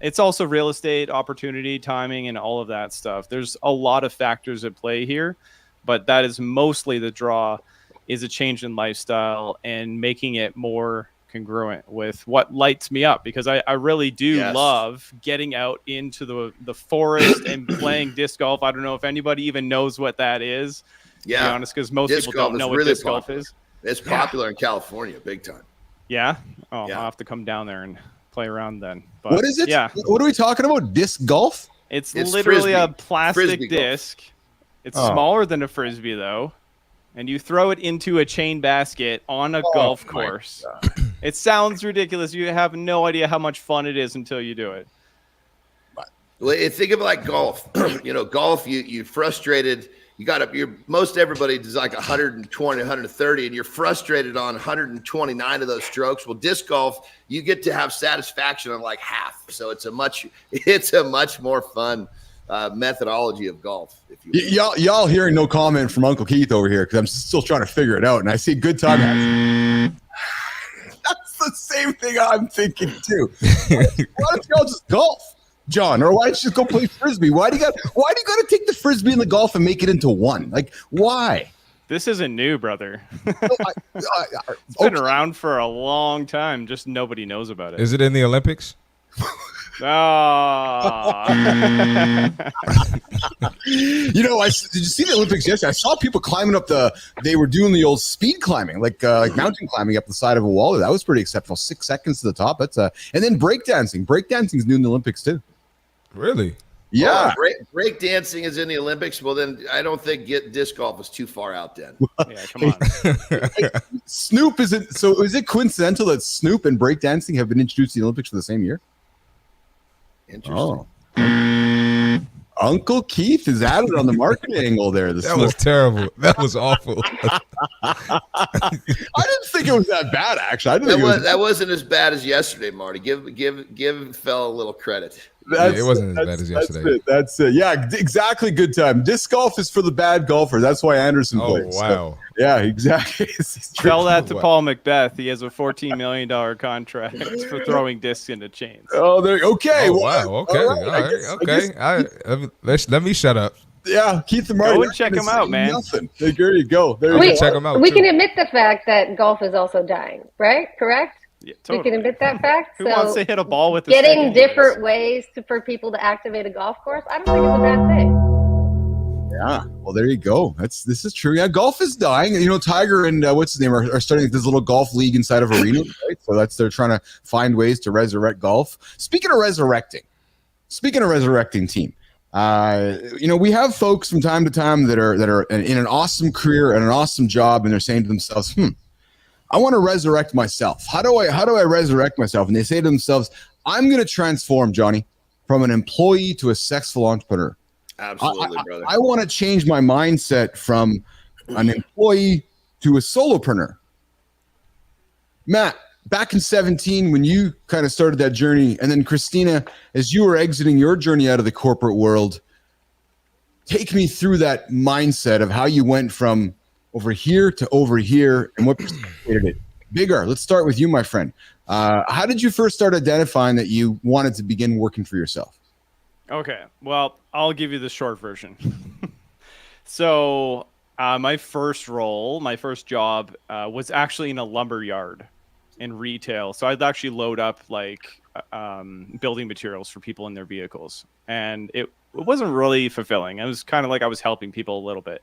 it's also real estate, opportunity, timing, and all of that stuff. There's a lot of factors at play here, but that is mostly the draw, is a change in lifestyle and making it more congruent with what lights me up, because I really do love getting out into the forest and playing disc golf. I don't know if anybody even knows what that is, to be honest, because most people don't know what disc golf is. It's popular in California, big time. Yeah? Oh, I'll have to come down there and play around then. But, what is it? Yeah. What are we talking about? Disc golf? It's literally a plastic frisbee disc. Golf. It's smaller than a frisbee, though. And you throw it into a chain basket on a golf course. It sounds ridiculous. You have no idea how much fun it is until you do it. Well, think of it like golf. Golf, you frustrated. Most everybody does like 120, 130, and you're frustrated on 129 of those strokes. Well, disc golf, you get to have satisfaction on like half. So it's a much more fun methodology of golf. If you y'all hearing no comment from Uncle Keith over here because I'm still trying to figure it out, and I see good time. That's the same thing I'm thinking too. Why don't y'all just golf, John? Or why don't you just go play frisbee? Why do you got to take the frisbee and the golf and make it into one? Like, why? This isn't new, brother. It's been around for a long time. Just nobody knows about it. Is it in the Olympics? Oh. Did you see the Olympics yesterday? I saw people climbing up they were doing the old speed climbing, like mountain climbing up the side of a wall. That was pretty exceptional. 6 seconds to the top. That's and then breakdancing. Breakdancing is new in the Olympics too. Really? Yeah. Break dancing is in the Olympics. Well, then I don't think disc golf is too far out then. Yeah, come on. Snoop isn't. So is it coincidental that Snoop and breakdancing have been introduced to the Olympics for the same year? Interesting. Oh. Uncle Keith is at it on the marketing angle there. That was terrible. That was awful. I didn't think it was that bad, actually. That wasn't as bad as yesterday, Marty. Give fella a little credit. It wasn't as bad as yesterday. That's it. Yeah, exactly. Good time. Disc golf is for the bad golfers. That's why Anderson plays. Oh, wow. So, yeah, exactly. Tell that to Paul Macbeth. He has a $14 million contract for throwing discs into chains. Oh, okay. Oh, wow. Okay. All right. Let me shut up. Yeah, Keith and Marty. Go and check them out, man. Nothing. There you go. Check them out. We can admit the fact that golf is also dying, right? Correct? Yeah, We can admit that fact. Who wants to hit a ball with a getting stick different ways for people to activate a golf course? I don't think it's a bad thing. Yeah, well, there you go. This is true. Yeah, golf is dying. You know, Tiger and what's his name are starting this little golf league inside of arenas, right? So they're trying to find ways to resurrect golf. Speaking of resurrecting team, you know, we have folks from time to time that are in an awesome career and an awesome job, and they're saying to themselves, I want to resurrect myself. How do I resurrect myself? And they say to themselves, I'm going to transform, Johnny, from an employee to a successful entrepreneur. Absolutely, brother. I want to change my mindset from an employee to a solopreneur. Matt, back in 2017, when you kind of started that journey, and then Christina, as you were exiting your journey out of the corporate world, take me through that mindset of how you went from over here to over here and what precipitated it. Biggar, let's start with you, my friend. How did you first start identifying that you wanted to begin working for yourself? Okay, well, I'll give you the short version. So my first job was actually in a lumber yard in retail. So I'd actually load up like building materials for people in their vehicles. And it wasn't really fulfilling. It was kind of like I was helping people a little bit.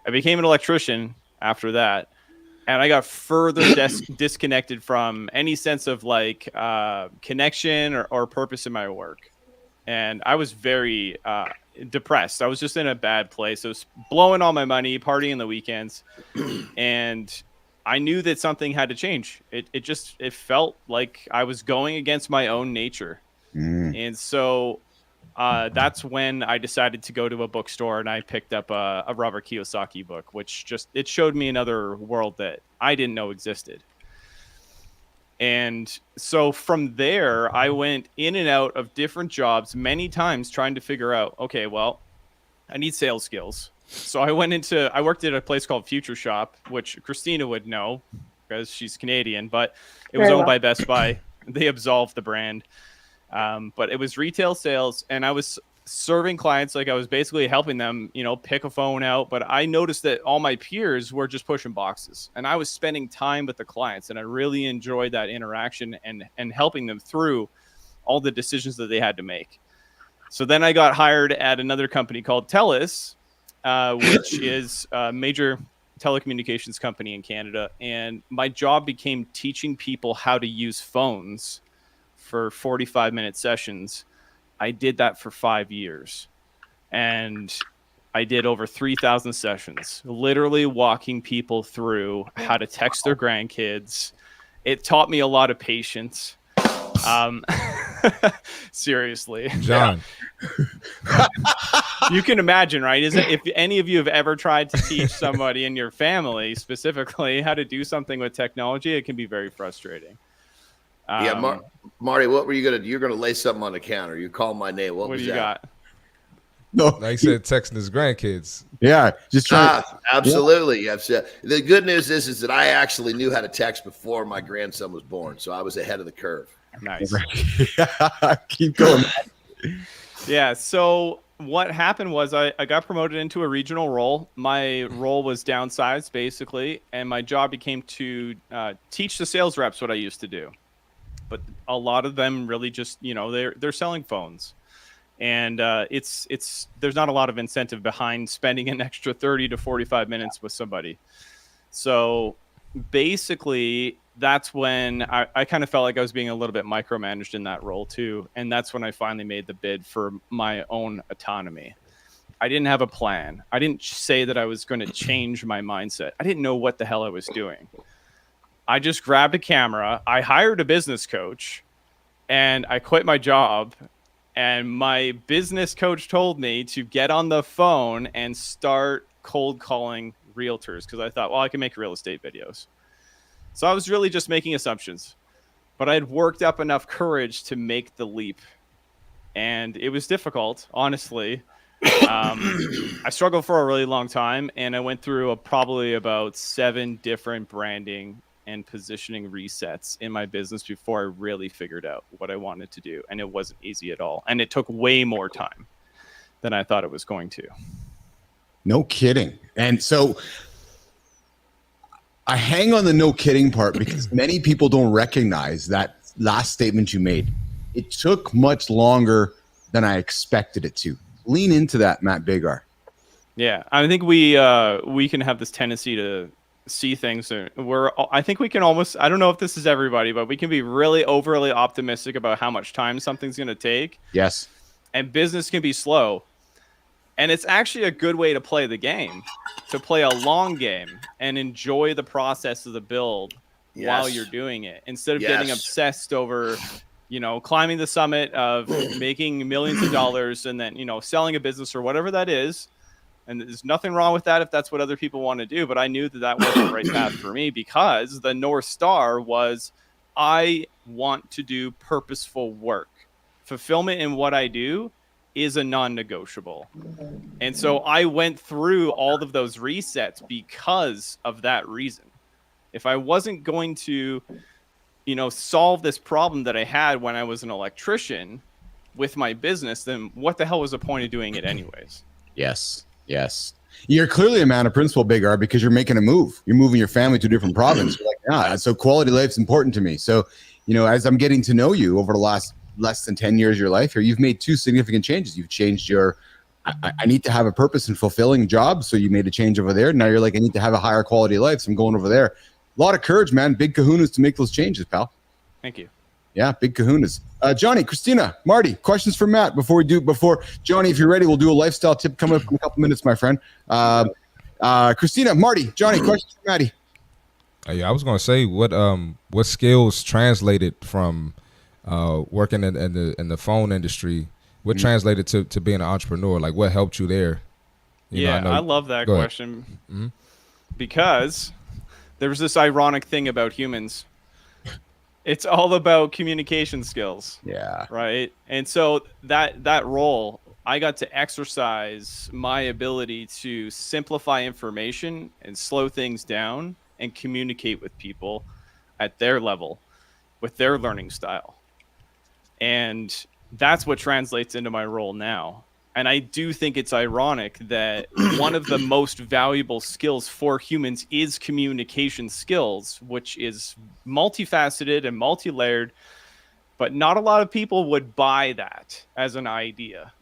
I became an electrician after that. And I got further disconnected from any sense of like connection or purpose in my work. And I was very depressed. I was just in a bad place. I was blowing all my money, partying the weekends. And I knew that something had to change. It felt like I was going against my own nature. And so that's when I decided to go to a bookstore and I picked up a Robert Kiyosaki book, which it showed me another world that I didn't know existed. And so from there, I went in and out of different jobs many times trying to figure out, okay, well, I need sales skills. So I worked at a place called Future Shop, which Christina would know because she's Canadian, but it was owned by Best Buy. They absolved the brand. But it was retail sales, and I was serving clients. Like I was basically helping them, pick a phone out. But I noticed that all my peers were just pushing boxes, and I was spending time with the clients, and I really enjoyed that interaction and helping them through all the decisions that they had to make. So then I got hired at another company called TELUS, which is a major telecommunications company in Canada. And my job became teaching people how to use phones for 45-minute sessions. I did that for 5 years, and I did over 3,000 sessions, literally walking people through how to text their grandkids. It taught me a lot of patience. Seriously, John. You can imagine, right? If any of you have ever tried to teach somebody in your family specifically how to do something with technology, it can be very frustrating. Marty, what were you gonna? You're gonna lay something on the counter. You called my name. What was do you that? got? No, Like he said, texting his grandkids. Yeah, just trying. Absolutely. Yeah. The good news is that I actually knew how to text before my grandson was born, so I was ahead of the curve. Nice. Keep going. Yeah. So what happened was I got promoted into a regional role. My role was downsized basically, and my job became to teach the sales reps what I used to do. But a lot of them really just, they're selling phones, and there's not a lot of incentive behind spending an extra 30 to 45 minutes with somebody. So basically, that's when I kind of felt like I was being a little bit micromanaged in that role too. And that's when I finally made the bid for my own autonomy. I didn't have a plan. I didn't say that I was going to change my mindset. I didn't know what the hell I was doing. I just grabbed a camera. I hired a business coach, and I quit my job. And my business coach told me to get on the phone and start cold calling realtors, because I thought, well, I can make real estate videos. So I was really just making assumptions, but I had worked up enough courage to make the leap. And it was difficult, honestly. I struggled for a really long time, and I went through probably about 7 different branding and positioning resets in my business before I really figured out what I wanted to do. And it wasn't easy at all. And it took way more time than I thought it was going to. No kidding. And so I hang on the no kidding part because many people don't recognize that last statement you made. It took much longer than I expected it to. Lean into that, Matt Biggar. Yeah, I think we can have this tendency to see things I think we can almost, I don't know if this is everybody, but we can be really overly optimistic about how much time something's going to take. Yes. And business can be slow. And it's actually a good way to play the game, to play a long game and enjoy the process of the build while you're doing it, instead of getting obsessed over, climbing the summit of making millions of dollars and then, selling a business or whatever that is. And there's nothing wrong with that if that's what other people want to do. But I knew that wasn't the right path for me, because the North Star was, I want to do purposeful work. Fulfillment in what I do is a non-negotiable. And so I went through all of those resets because of that reason. If I wasn't going to, solve this problem that I had when I was an electrician with my business, then what the hell was the point of doing it anyways? Yes. You're clearly a man of principle, Biggar, because you're making a move. You're moving your family to a different province. You're like, so quality of life is important to me. So, as I'm getting to know you over the last less than 10 years of your life here, you've made two significant changes. You've changed I need to have a purpose and fulfilling job. So you made a change over there. Now you're like, I need to have a higher quality of life. So I'm going over there. A lot of courage, man. Big kahunas to make those changes, pal. Thank you. Yeah, big kahunas. Johnny, Christina, Marty, questions for Matt before Johnny, if you're ready, we'll do a lifestyle tip coming up in a couple minutes, my friend. Christina, Marty, Johnny, questions for Matty. Yeah, I was going to say what skills translated from working in the phone industry, what translated to being an entrepreneur? Like, what helped you there? I love that question. Mm-hmm. Because there's this ironic thing about humans. It's all about communication skills. Yeah. Right. And so that role, I got to exercise my ability to simplify information and slow things down and communicate with people at their level, with their learning style. And that's what translates into my role now. And I do think it's ironic that one of the most valuable skills for humans is communication skills, which is multifaceted and multi-layered, but not a lot of people would buy that as an idea.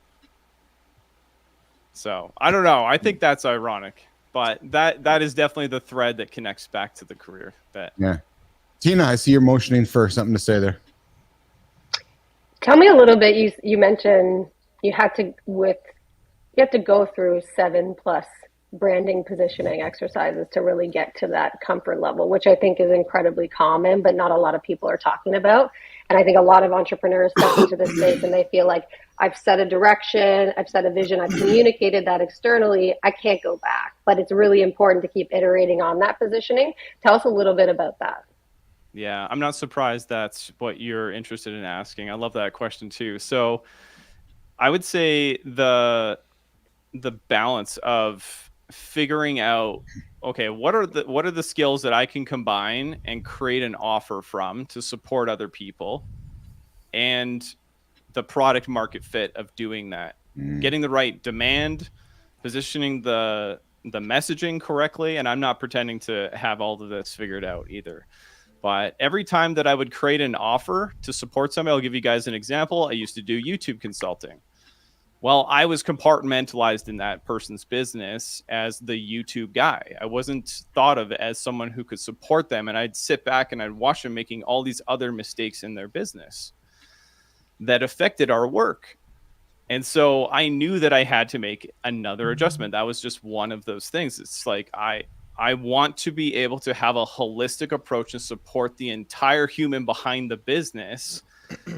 So I don't know. I think that's ironic, but that is definitely the thread that connects back to the career. Yeah. Tina, I see you're motioning for something to say there. Tell me a little bit. You mentioned you had to go through 7+ branding positioning exercises to really get to that comfort level, which I think is incredibly common, but not a lot of people are talking about. And I think a lot of entrepreneurs step into this space and they feel like, I've set a direction, I've set a vision, I've communicated that externally, I can't go back. But it's really important to keep iterating on that positioning. Tell us a little bit about that. Yeah, I'm not surprised that's what you're interested in asking. I love that question too. So I would say the balance of figuring out, okay, what are the skills that I can combine and create an offer from to support other people, and the product market fit of doing that, getting the right demand, positioning the messaging correctly. And I'm not pretending to have all of this figured out either. But every time that I would create an offer to support somebody, I'll give you guys an example. I used to do YouTube consulting. Well, I was compartmentalized in that person's business as the YouTube guy. I wasn't thought of as someone who could support them. And I'd sit back and I'd watch them making all these other mistakes in their business that affected our work. And so I knew that I had to make another adjustment. That was just one of those things. It's like, I want to be able to have a holistic approach and support the entire human behind the business.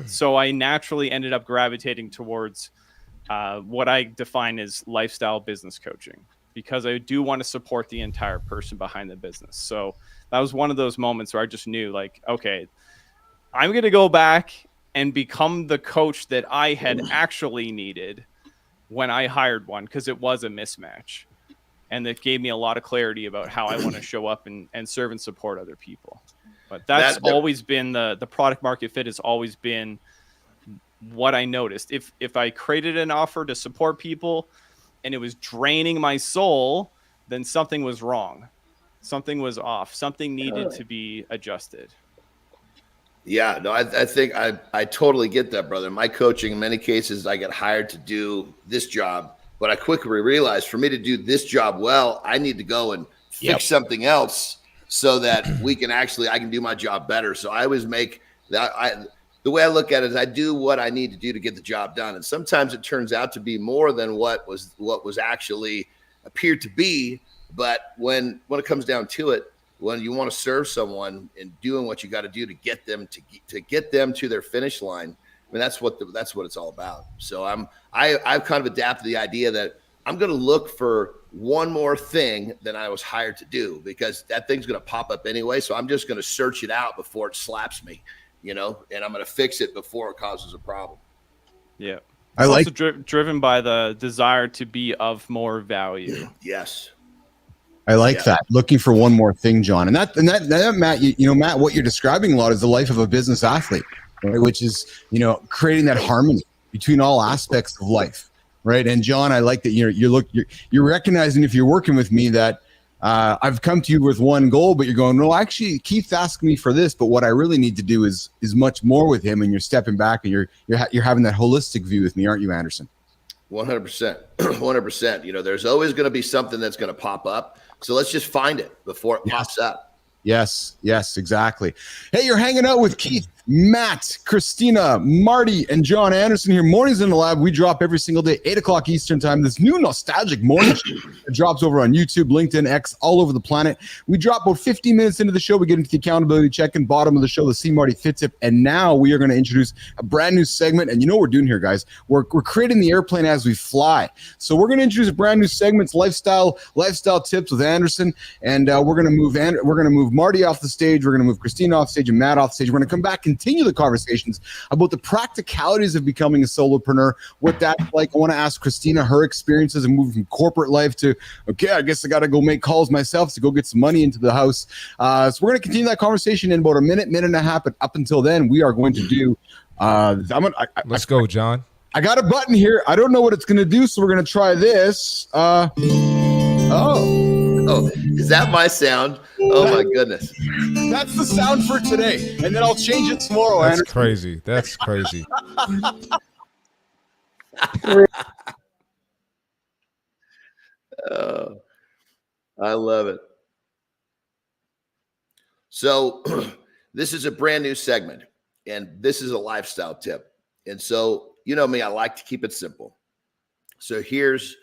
So I naturally ended up gravitating towards what I define as lifestyle business coaching, because I do want to support the entire person behind the business. So that was one of those moments where I just knew, like, okay, I'm going to go back and become the coach that I had actually needed when I hired one, because it was a mismatch. And that gave me a lot of clarity about how I want to show up and serve and support other people. But that's always been the product market fit has always been what I noticed. If I created an offer to support people and it was draining my soul, then something was wrong. Something was off. Something needed to be adjusted. Yeah, no, I think I totally get that, brother. My coaching, in many cases, I get hired to do this job, but I quickly realized for me to do this job well, I need to go and fix something else so that I can do my job better. So I always make that. The way I look at it is I do what I need to do to get the job done, and sometimes it turns out to be more than what was actually appeared to be. But when it comes down to it, when you want to serve someone and doing what you got to do to get them to their finish line, I mean that's what it's all about. So I've kind of adapted the idea that I'm going to look for one more thing than I was hired to do, because that thing's going to pop up anyway. So I'm just going to search it out before it slaps me, and I'm going to fix it before it causes a problem. Yeah. It's also driven by the desire to be of more value. Yes. I like that. Looking for one more thing, John. And that Matt, Matt, what you're describing a lot is the life of a business athlete, right? Which is, creating that harmony between all aspects of life, right? And John, I like that you're recognizing, if you're working with me, that I've come to you with one goal, but you're going, no, actually Keith's asking me for this, but what I really need to do is much more with him. And you're stepping back and you're having that holistic view with me, aren't you, Anderson? 100%. 100%. There's always going to be something that's going to pop up. So let's just find it before it pops up. Yes, exactly. Hey, you're hanging out with Keith, Matt, Christina, Marty, and John Anderson here. Mornings in the Lab. We drop every single day, 8 o'clock Eastern time. This new nostalgic morning show drops over on YouTube, LinkedIn, X, all over the planet. We drop about 15 minutes into the show. We get into the accountability check-in, bottom of the show, the See Marty Fit Tip. And now we are going to introduce a brand new segment. And you know what we're doing here, guys? We're creating the airplane as we fly. So we're going to introduce a brand new segment, lifestyle tips with Anderson. And we're going to move Marty off the stage. We're going to move Christina off stage and Matt off stage. We're going to come back, continue the conversations about the practicalities of becoming a solopreneur, what that's like. I want to ask Christina her experiences and moving from corporate life to, okay, I guess I got to go make calls myself to go get some money into the house. So we're going to continue that conversation in about a minute and a half. But up until then, we are going to do. Let's go, John. I got a button here. I don't know what it's going to do, so we're going to try this. Oh, is that my sound? Oh my goodness. That's the sound for today. And then I'll change it tomorrow. That's crazy. That's crazy. Oh, I love it. So this is a brand new segment, and this is a lifestyle tip. And so, you know me, I like to keep it simple. So here's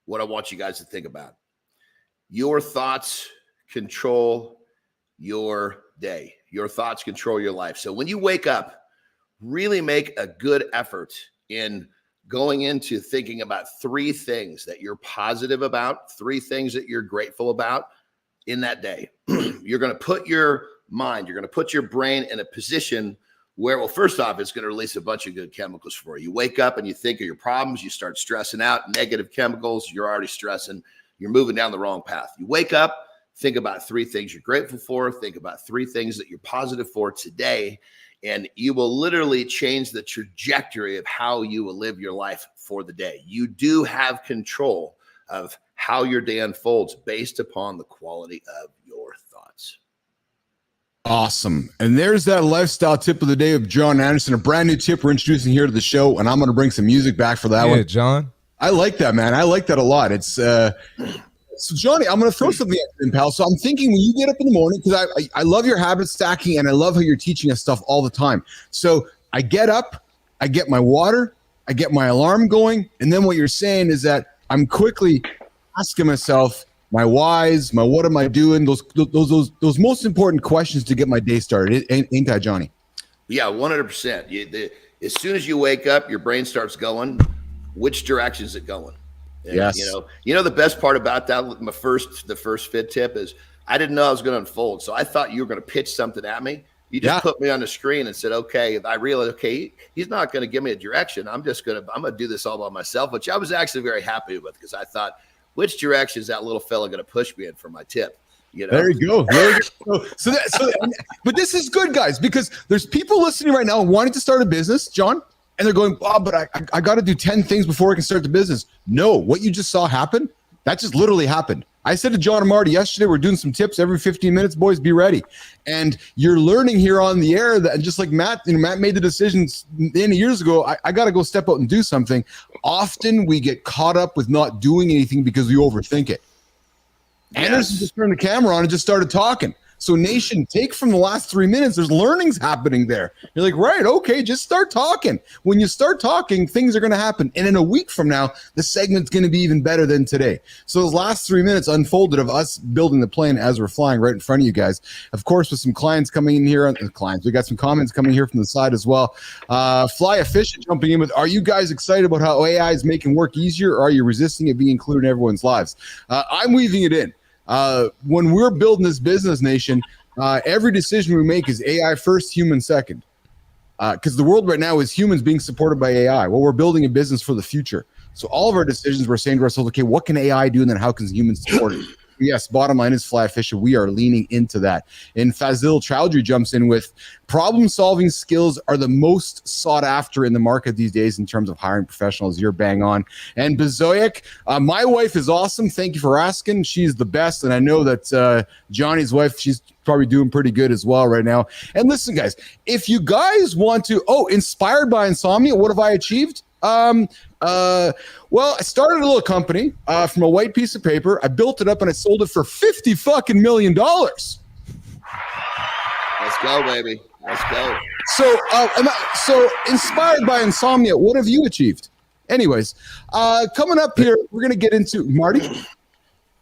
what I want you guys to think about. Your thoughts control your day. Your thoughts control your life. So when you wake up, really make a good effort in going into thinking about 3 things that you're positive about, 3 things that you're grateful about in that day. You're going to put your mind, you're going to put your brain in a position where, well, first off, it's going to release a bunch of good chemicals for you. You wake up and you think of your problems, you start stressing out, negative chemicals, you're already stressing. You're moving down the wrong path. You wake up, think about 3 things you're grateful for, think about 3 things that you're positive for today, and you will literally change the trajectory of how you will live your life for the day. You do have control of how your day unfolds based upon the quality of your thoughts. Awesome. And there's that lifestyle tip of the day of John Anderson, a brand new tip we're introducing here to the show, and I'm going to bring some music back for that one. Yeah, John. I like that, man. I like that a lot. It's so Johnny, I'm going to throw something at you, pal. So I'm thinking when you get up in the morning, because I love your habit stacking and I love how you're teaching us stuff all the time. So I get up, I get my water, I get my alarm going. And then what you're saying is that I'm quickly asking myself my whys, my what am I doing? Those most important questions to get my day started. Ain't that, Johnny? Yeah, 100%. As soon as you wake up, your brain starts going. Which direction is it going? And, yes. You know the best part about that, the first fit tip is I didn't know I was going to unfold. So I thought you were going to pitch something at me. You just put me on the screen and said, okay, I realized, okay, he's not going to give me a direction. I'm going to do this all by myself, which I was actually very happy with, because I thought, which direction is that little fella going to push me in for my tip? There you go. But this is good, guys, because there's people listening right now wanting to start a business, John. And they're going, but I got to do 10 things before I can start the business. No, what you just saw happen, that just literally happened. I said to John and Marty yesterday, we're doing some tips every 15 minutes. Boys, be ready. And you're learning here on the air that just like Matt, Matt made the decisions many years ago. I got to go step out and do something. Often we get caught up with not doing anything because we overthink it. Yes. Anderson just turned the camera on and just started talking. So nation, take from the last 3 minutes, there's learnings happening there. You're like, right, okay, just start talking. When you start talking, things are going to happen. And in a week from now, the segment's going to be even better than today. So those last 3 minutes unfolded of us building the plane as we're flying right in front of you guys. Of course, with some clients coming in here, we got some comments coming here from the side as well. Fly Efficient jumping in with, are you guys excited about how AI is making work easier, or are you resisting it being included in everyone's lives? I'm weaving it in. When we're building this business, nation, every decision we make is AI first, human second. Because the world right now is humans being supported by AI. Well, we're building a business for the future. So all of our decisions, we're saying to ourselves, okay, what can AI do, and then how can humans support it? Yes, bottom line is Fly Efficient. We are leaning into that. And Fazil Chowdhury jumps in with, problem-solving skills are the most sought after in the market these days in terms of hiring professionals. You're bang on. And Bezoyak, my wife is awesome. Thank you for asking. She's the best. And I know that Johnny's wife, she's probably doing pretty good as well right now. And listen, guys, if you guys want to, inspired by insomnia, what have I achieved? Well, I started a little company from a white piece of paper. I built it up and I sold it for $50 million. Let's go, baby. Let's go. So inspired by insomnia, what have you achieved? Anyways, coming up here, we're going to get into Marty.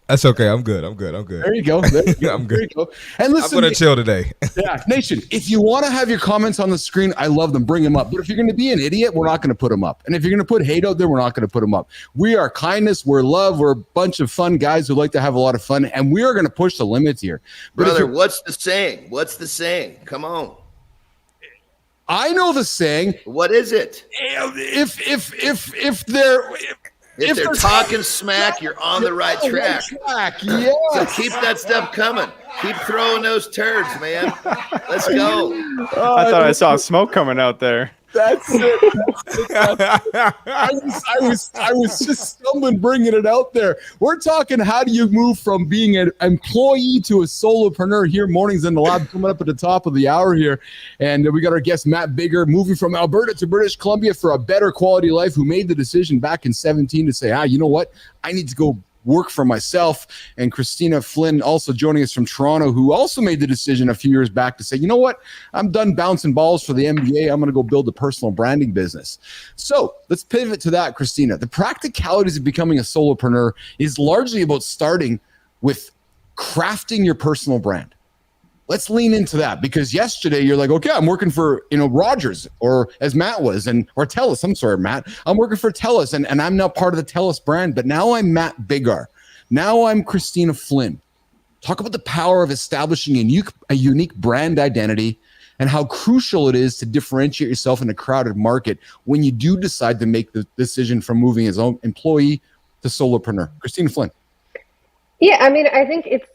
That's okay. I'm good. There you go. I'm good. There you go. And listen, I'm going to chill today. Yeah, nation, if you want to have your comments on the screen, I love them. Bring them up. But if you're going to be an idiot, we're not going to put them up. And if you're going to put hate out there, we're not going to put them up. We are kindness. We're love. We're a bunch of fun guys who like to have a lot of fun. And we are going to push the limits here. But brother, what's the saying? What's the saying? Come on. I know the saying. What is it? If they're talking smack, you're on the right track. Yeah. So keep that stuff coming. Keep throwing those turds, man. Let's go. I thought I saw smoke coming out there. That's it. I was just stumbling bringing it out there. We're talking, how do you move from being an employee to a solopreneur here? Mornings in the Lab coming up at the top of the hour here. And we got our guest, Matt Biggar, moving from Alberta to British Columbia for a better quality life, who made the decision back in 2017 to say, you know what? I need to go work for myself. And Christina Flynn also joining us from Toronto, who also made the decision a few years back to say, you know what, I'm done bouncing balls for the NBA. I'm going to go build a personal branding business. So let's pivot to that, Christina. The practicalities of becoming a solopreneur is largely about starting with crafting your personal brand. Let's lean into that, because yesterday you're like, okay, I'm working for, Rogers, or as Matt was, or TELUS. I'm sorry, Matt. I'm working for TELUS, and I'm now part of the TELUS brand, but now I'm Matt Biggar. Now I'm Christina Flynn. Talk about the power of establishing a unique brand identity and how crucial it is to differentiate yourself in a crowded market when you do decide to make the decision from moving as an employee to solopreneur. Christina Flynn. Yeah, I mean, I think it's,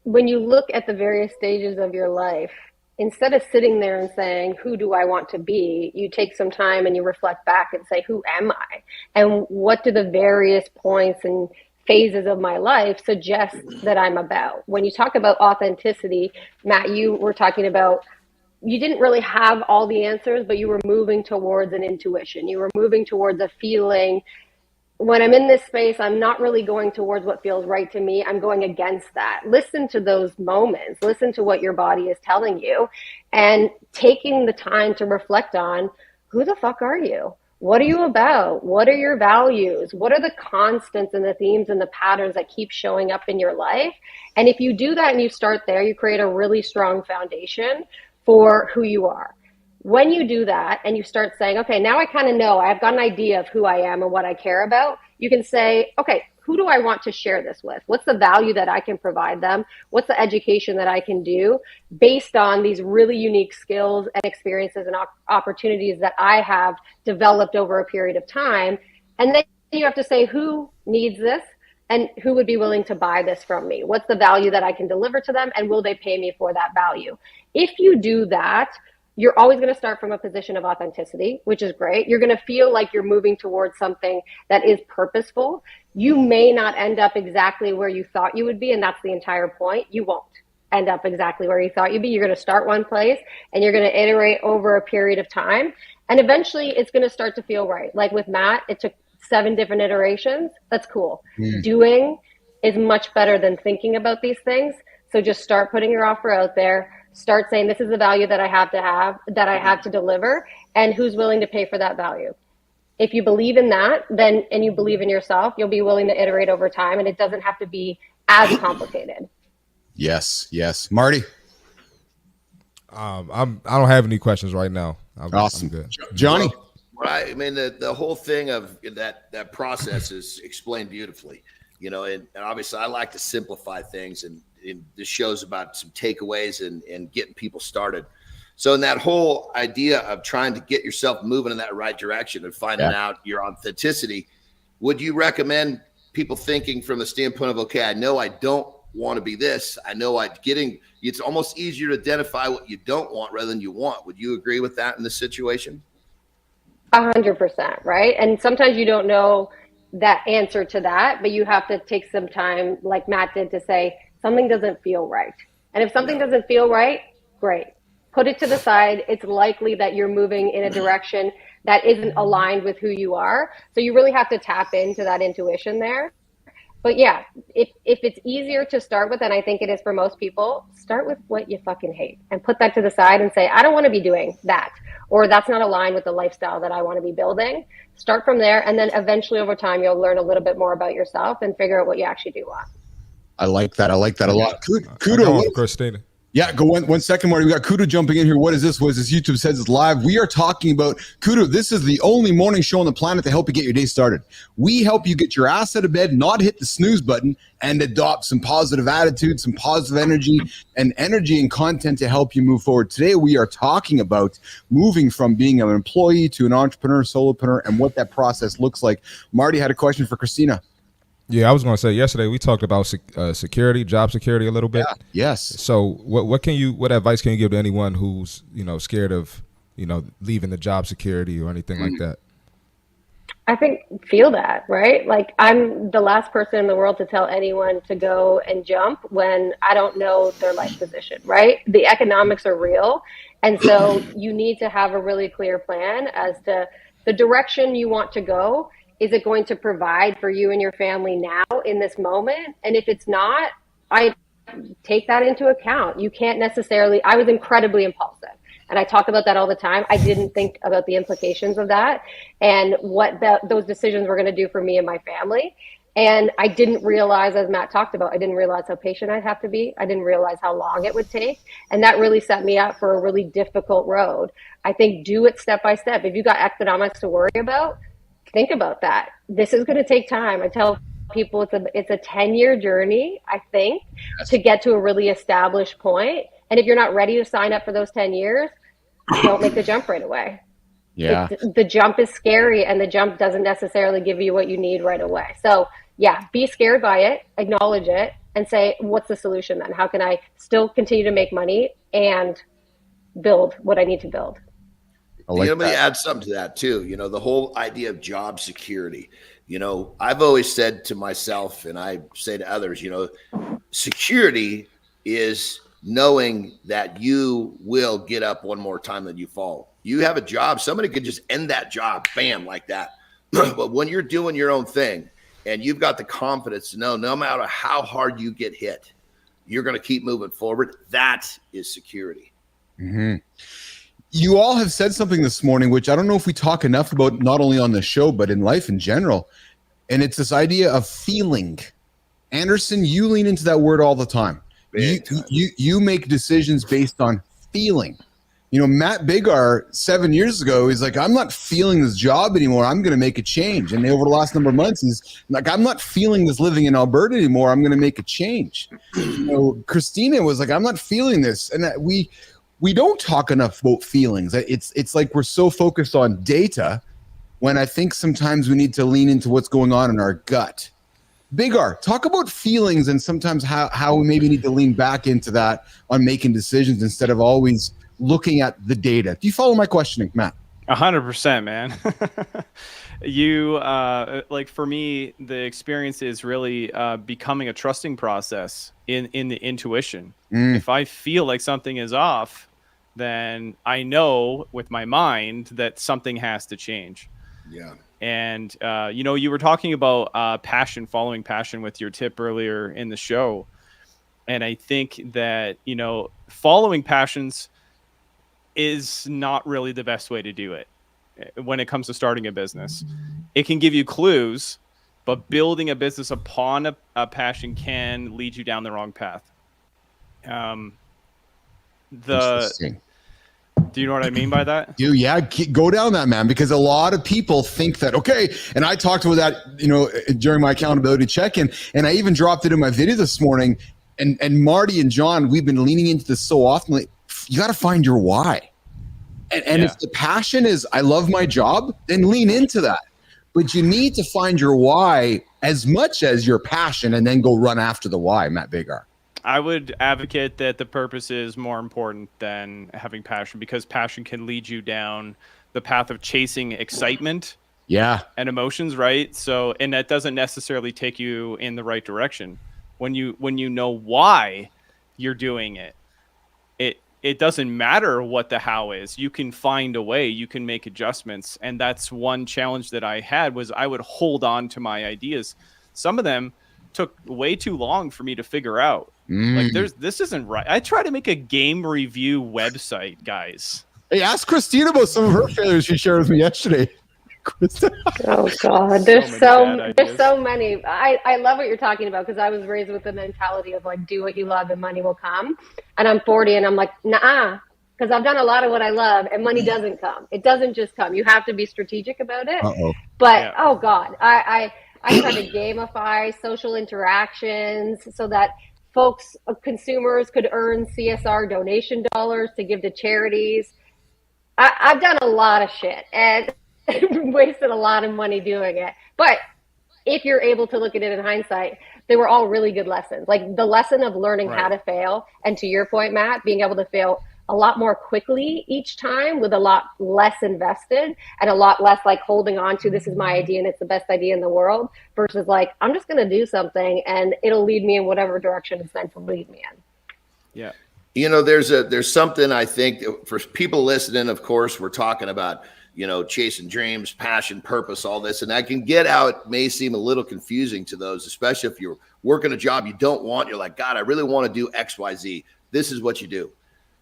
when you look at the various stages of your life, instead of sitting there and saying, who do I want to be? You take some time and you reflect back and say, who am I? And what do the various points and phases of my life suggest that I'm about? When you talk about authenticity, Matt, you were talking about, you didn't really have all the answers, but you were moving towards an intuition. You were moving towards a feeling. When I'm in this space, I'm not really going towards what feels right to me. I'm going against that. Listen to those moments. Listen to what your body is telling you, and taking the time to reflect on, who the fuck are you? What are you about? What are your values? What are the constants and the themes and the patterns that keep showing up in your life? And if you do that and you start there, you create a really strong foundation for who you are. When you do that and you start saying, okay, now I kind of know, I've got an idea of who I am and what I care about, you can say, okay, who do I want to share this with? What's the value that I can provide them? What's the education that I can do based on these really unique skills and experiences and opportunities that I have developed over a period of time? And then you have to say, who needs this and who would be willing to buy this from me? What's the value that I can deliver to them, and will they pay me for that value? If you do that, you're always going to start from a position of authenticity, which is great. You're going to feel like you're moving towards something that is purposeful. You may not end up exactly where you thought you would be, and that's the entire point. You won't end up exactly where you thought you'd be. You're going to start one place, and you're going to iterate over a period of time, and eventually it's going to start to feel right. Like with Matt, it took 7 different iterations. That's cool. Doing is much better than thinking about these things. So just start putting your offer out there. Start saying, this is the value that I have to deliver, and who's willing to pay for that value. If you believe in that, then, and you believe in yourself, you'll be willing to iterate over time, and it doesn't have to be as complicated. Yes. Marty? I don't have any questions right now. Awesome. I'm good. Johnny? Right. I mean, the whole thing of that process is explained beautifully, and obviously I like to simplify things, and this show's about some takeaways and getting people started. So in that whole idea of trying to get yourself moving in that right direction and finding out your authenticity, would you recommend people thinking from the standpoint of, okay, I know I don't want to be this. I know it's almost easier to identify what you don't want rather than you want. Would you agree with that in this situation? 100%, right? And sometimes you don't know that answer to that, but you have to take some time, like Matt did, to say something doesn't feel right. And if something doesn't feel right, great. Put it to the side. It's likely that you're moving in a direction that isn't aligned with who you are. So you really have to tap into that intuition there. But yeah, if it's easier to start with, and I think it is for most people, start with what you fucking hate and put that to the side and say, I don't want to be doing that, or that's not aligned with the lifestyle that I want to be building. Start from there, and then eventually over time, you'll learn a little bit more about yourself and figure out what you actually do want. I like that a lot. Kudo, Christina. Yeah, go one second, Marty. We got Kudo jumping in here. What is this? YouTube says it's live. We are talking about Kudo. This is the only morning show on the planet to help you get your day started. We help you get your ass out of bed, not hit the snooze button, and adopt some positive attitude, some positive energy and content to help you move forward. Today, we are talking about moving from being an employee to an entrepreneur, solopreneur, and what that process looks like. Marty had a question for Christina. Yeah, I was going to say yesterday we talked about security, job security a little bit. Yeah, yes. So what advice can you give to anyone who's, scared of, leaving the job security or anything like that? I think feel that, right? Like, I'm the last person in the world to tell anyone to go and jump when I don't know their life position, right? The economics are real. And so you need to have a really clear plan as to the direction you want to go. Is it going to provide for you and your family now in this moment? And if it's not, I take that into account. You can't necessarily, I was incredibly impulsive. And I talk about that all the time. I didn't think about the implications of that and what those decisions were going to do for me and my family. And I didn't realize, as Matt talked about, I didn't realize how patient I'd have to be. I didn't realize how long it would take. And that really set me up for a really difficult road. I think do it step by step. If you got economics to worry about, think about that. This is going to take time. I tell people it's a 10-year journey, I think, to get to a really established point. And if you're not ready to sign up for those 10 years, don't make the jump right away. Yeah. The jump is scary, and the jump doesn't necessarily give you what you need right away. So yeah, be scared by it, acknowledge it, and say, what's the solution then? How can I still continue to make money and build what I need to build? Let me add something to that too. The whole idea of job security. I've always said to myself, and I say to others, security is knowing that you will get up one more time than you fall. You have a job. Somebody could just end that job, bam, like that. But when you're doing your own thing and you've got the confidence to know no matter how hard you get hit, you're going to keep moving forward. That is security. Mm-hmm. You all have said something this morning, which I don't know if we talk enough about, not only on the show, but in life in general. And it's this idea of feeling. Anderson, you lean into that word all the time. You make decisions based on feeling. Matt Biggar 7 years ago, he's like, I'm not feeling this job anymore. I'm going to make a change. And over the last number of months, he's like, I'm not feeling this living in Alberta anymore. I'm going to make a change. Christina was like, I'm not feeling this. And we don't talk enough about feelings. It's like we're so focused on data when I think sometimes we need to lean into what's going on in our gut. Biggar, talk about feelings and sometimes how we maybe need to lean back into that on making decisions instead of always looking at the data. Do you follow my questioning, Matt? 100%, man. You like, for me, the experience is really becoming a trusting process in the intuition. If I feel like something is off, then I know with my mind that something has to change. Yeah. And you were talking about passion, following passion with your tip earlier in the show. And I think that, following passions is not really the best way to do it when it comes to starting a business. It can give you clues, but building a business upon a passion can lead you down the wrong path. Do you know what I mean by that? Dude, yeah, go down that, man, because a lot of people think that, okay, and I talked about that, during my accountability check-in, and I even dropped it in my video this morning, and Marty and John, we've been leaning into this so often. Like, you got to find your why. And if the passion is, I love my job, then lean into that. But you need to find your why as much as your passion, and then go run after the why, Matt Biggar. I would advocate that the purpose is more important than having passion, because passion can lead you down the path of chasing excitement and emotions, right? So, and that doesn't necessarily take you in the right direction. When you know why you're doing it, it doesn't matter what the how is. You can find a way, you can make adjustments. And that's one challenge that I had, was I would hold on to my ideas. Some of them took way too long for me to figure out. Like, this isn't right. I try to make a game review website, guys. Hey, ask Christina about some of her failures she shared with me yesterday. Oh God, there's so many. I love what you're talking about, because I was raised with the mentality of like, do what you love and money will come. And I'm 40 and I'm like, nah, because I've done a lot of what I love and money doesn't come. It doesn't just come. You have to be strategic about it. But oh God, I try to gamify social interactions so that consumers could earn CSR donation dollars to give to charities. I've done a lot of shit and wasted a lot of money doing it. But if you're able to look at it in hindsight, they were all really good lessons. Like the lesson of learning how to fail. And to your point, Matt, being able to fail a lot more quickly each time with a lot less invested and a lot less like holding on to, this is my idea and it's the best idea in the world, versus like, I'm just going to do something and it'll lead me in whatever direction it's meant to lead me in. Yeah. There's something, I think, for people listening, of course, we're talking about, chasing dreams, passion, purpose, all this. And that can get out, may seem a little confusing to those, especially if you're working a job you don't want. You're like, God, I really want to do X, Y, Z. This is what you do.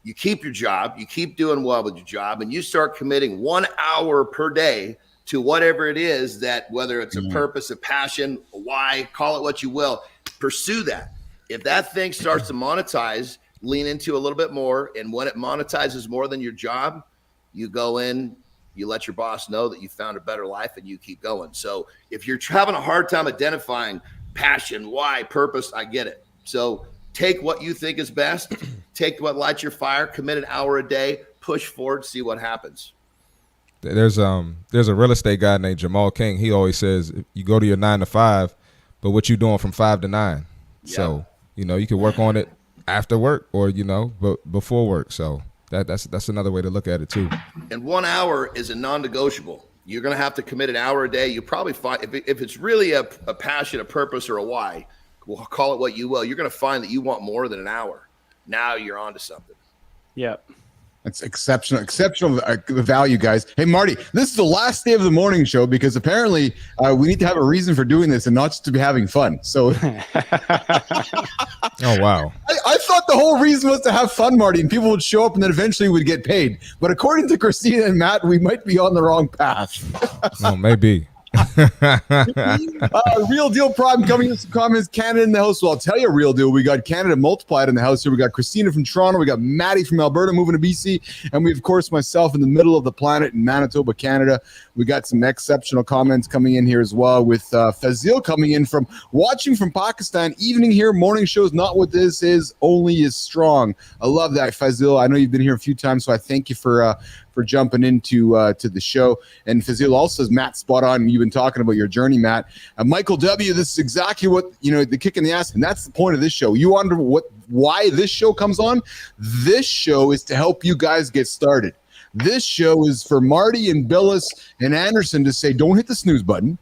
You keep your job, you keep doing well with your job, and you start committing 1 hour per day to whatever it is that, whether it's a purpose, a passion, a why, call it what you will, pursue that. If that thing starts to monetize, lean into a little bit more. And when it monetizes more than your job, you go in, you let your boss know that you found a better life, and you keep going. So if you're having a hard time identifying passion, why, purpose, I get it. So take what you think is best, take what lights your fire, commit an hour a day, push forward, see what happens. There's a real estate guy named Jamal King. He always says, you go to your 9 to 5, but what you doing from 5 to 9. Yeah. So, you can work on it after work or, but before work. So that's another way to look at it too. And 1 hour is a non-negotiable. You're going to have to commit an hour a day. You probably find, if it's really a passion, a purpose, or a why, we'll call it what you will, you're going to find that you want more than an hour. Now you're on to something. Yeah. That's exceptional value, guys. Hey, Marty, this is the last day of the morning show because apparently we need to have a reason for doing this and not just to be having fun. So, oh, wow. I thought the whole reason was to have fun, Marty, and people would show up and then eventually would get paid. But according to Christina and Matt, we might be on the wrong path. Oh, maybe. Real deal problem coming in some comments. Canada in the house. Well, I'll tell you, real deal. We got Canada multiplied in the house here. We got Christina from Toronto. We got Matty from Alberta moving to BC, and we of course myself in the middle of the planet in Manitoba, Canada. We got some exceptional comments coming in here as well, with Fazil coming in from watching from Pakistan. Evening here, morning shows not what this is, only is strong. I love that, Fazil. I know you've been here a few times, so I thank you for for jumping into to the show. And Fazil also says, Matt, spot on. You've been talking about your journey, Matt. Michael W., this is exactly what, the kick in the ass. And that's the point of this show. You wonder why this show comes on? This show is to help you guys get started. This show is for Marty and Billis and Anderson to say, don't hit the snooze button.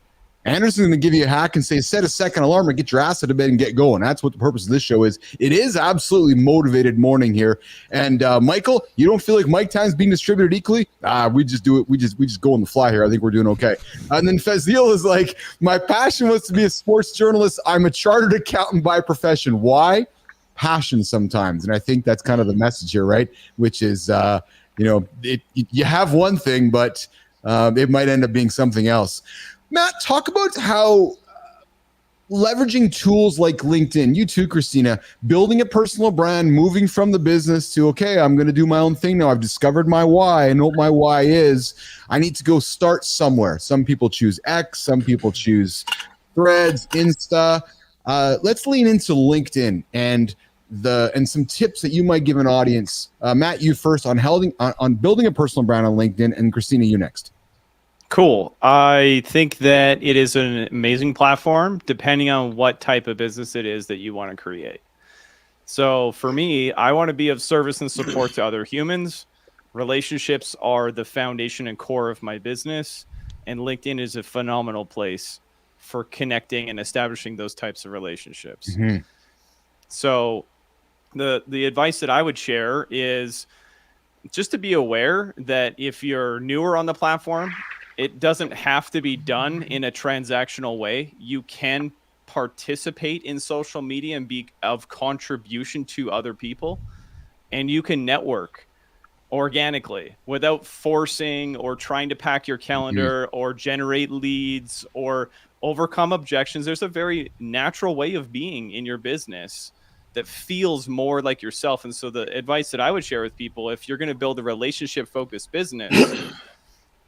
Anderson's going to give you a hack and say, set a second alarm and get your ass out of bed and get going. That's what the purpose of this show is. It is absolutely motivated morning here. And Michael, you don't feel like mic time's being distributed equally? We just do it. We just go on the fly here. I think we're doing okay. And then Fazil is like, my passion was to be a sports journalist. I'm a chartered accountant by profession. Why? Passion sometimes. And I think that's kind of the message here, right? Which is, you have one thing, but it might end up being something else. Matt, talk about how leveraging tools like LinkedIn, you too, Christina, building a personal brand, moving from the business to, okay, I'm going to do my own thing now. I've discovered my why. I know what my why is. I need to go start somewhere. Some people choose X. Some people choose Threads, Insta. Let's lean into LinkedIn and some tips that you might give an audience. Matt, you first on building a personal brand on LinkedIn, and Christina, you next. Cool. I think that it is an amazing platform depending on what type of business it is that you want to create. So for me, I want to be of service and support to other humans. Relationships are the foundation and core of my business, and LinkedIn is a phenomenal place for connecting and establishing those types of relationships. Mm-hmm. So the advice that I would share is just to be aware that if you're newer on the platform, it doesn't have to be done in a transactional way. You can participate in social media and be of contribution to other people, and you can network organically without forcing or trying to pack your calendar or generate leads or overcome objections. There's a very natural way of being in your business that feels more like yourself. And so the advice that I would share with people, if you're going to build a relationship focused business,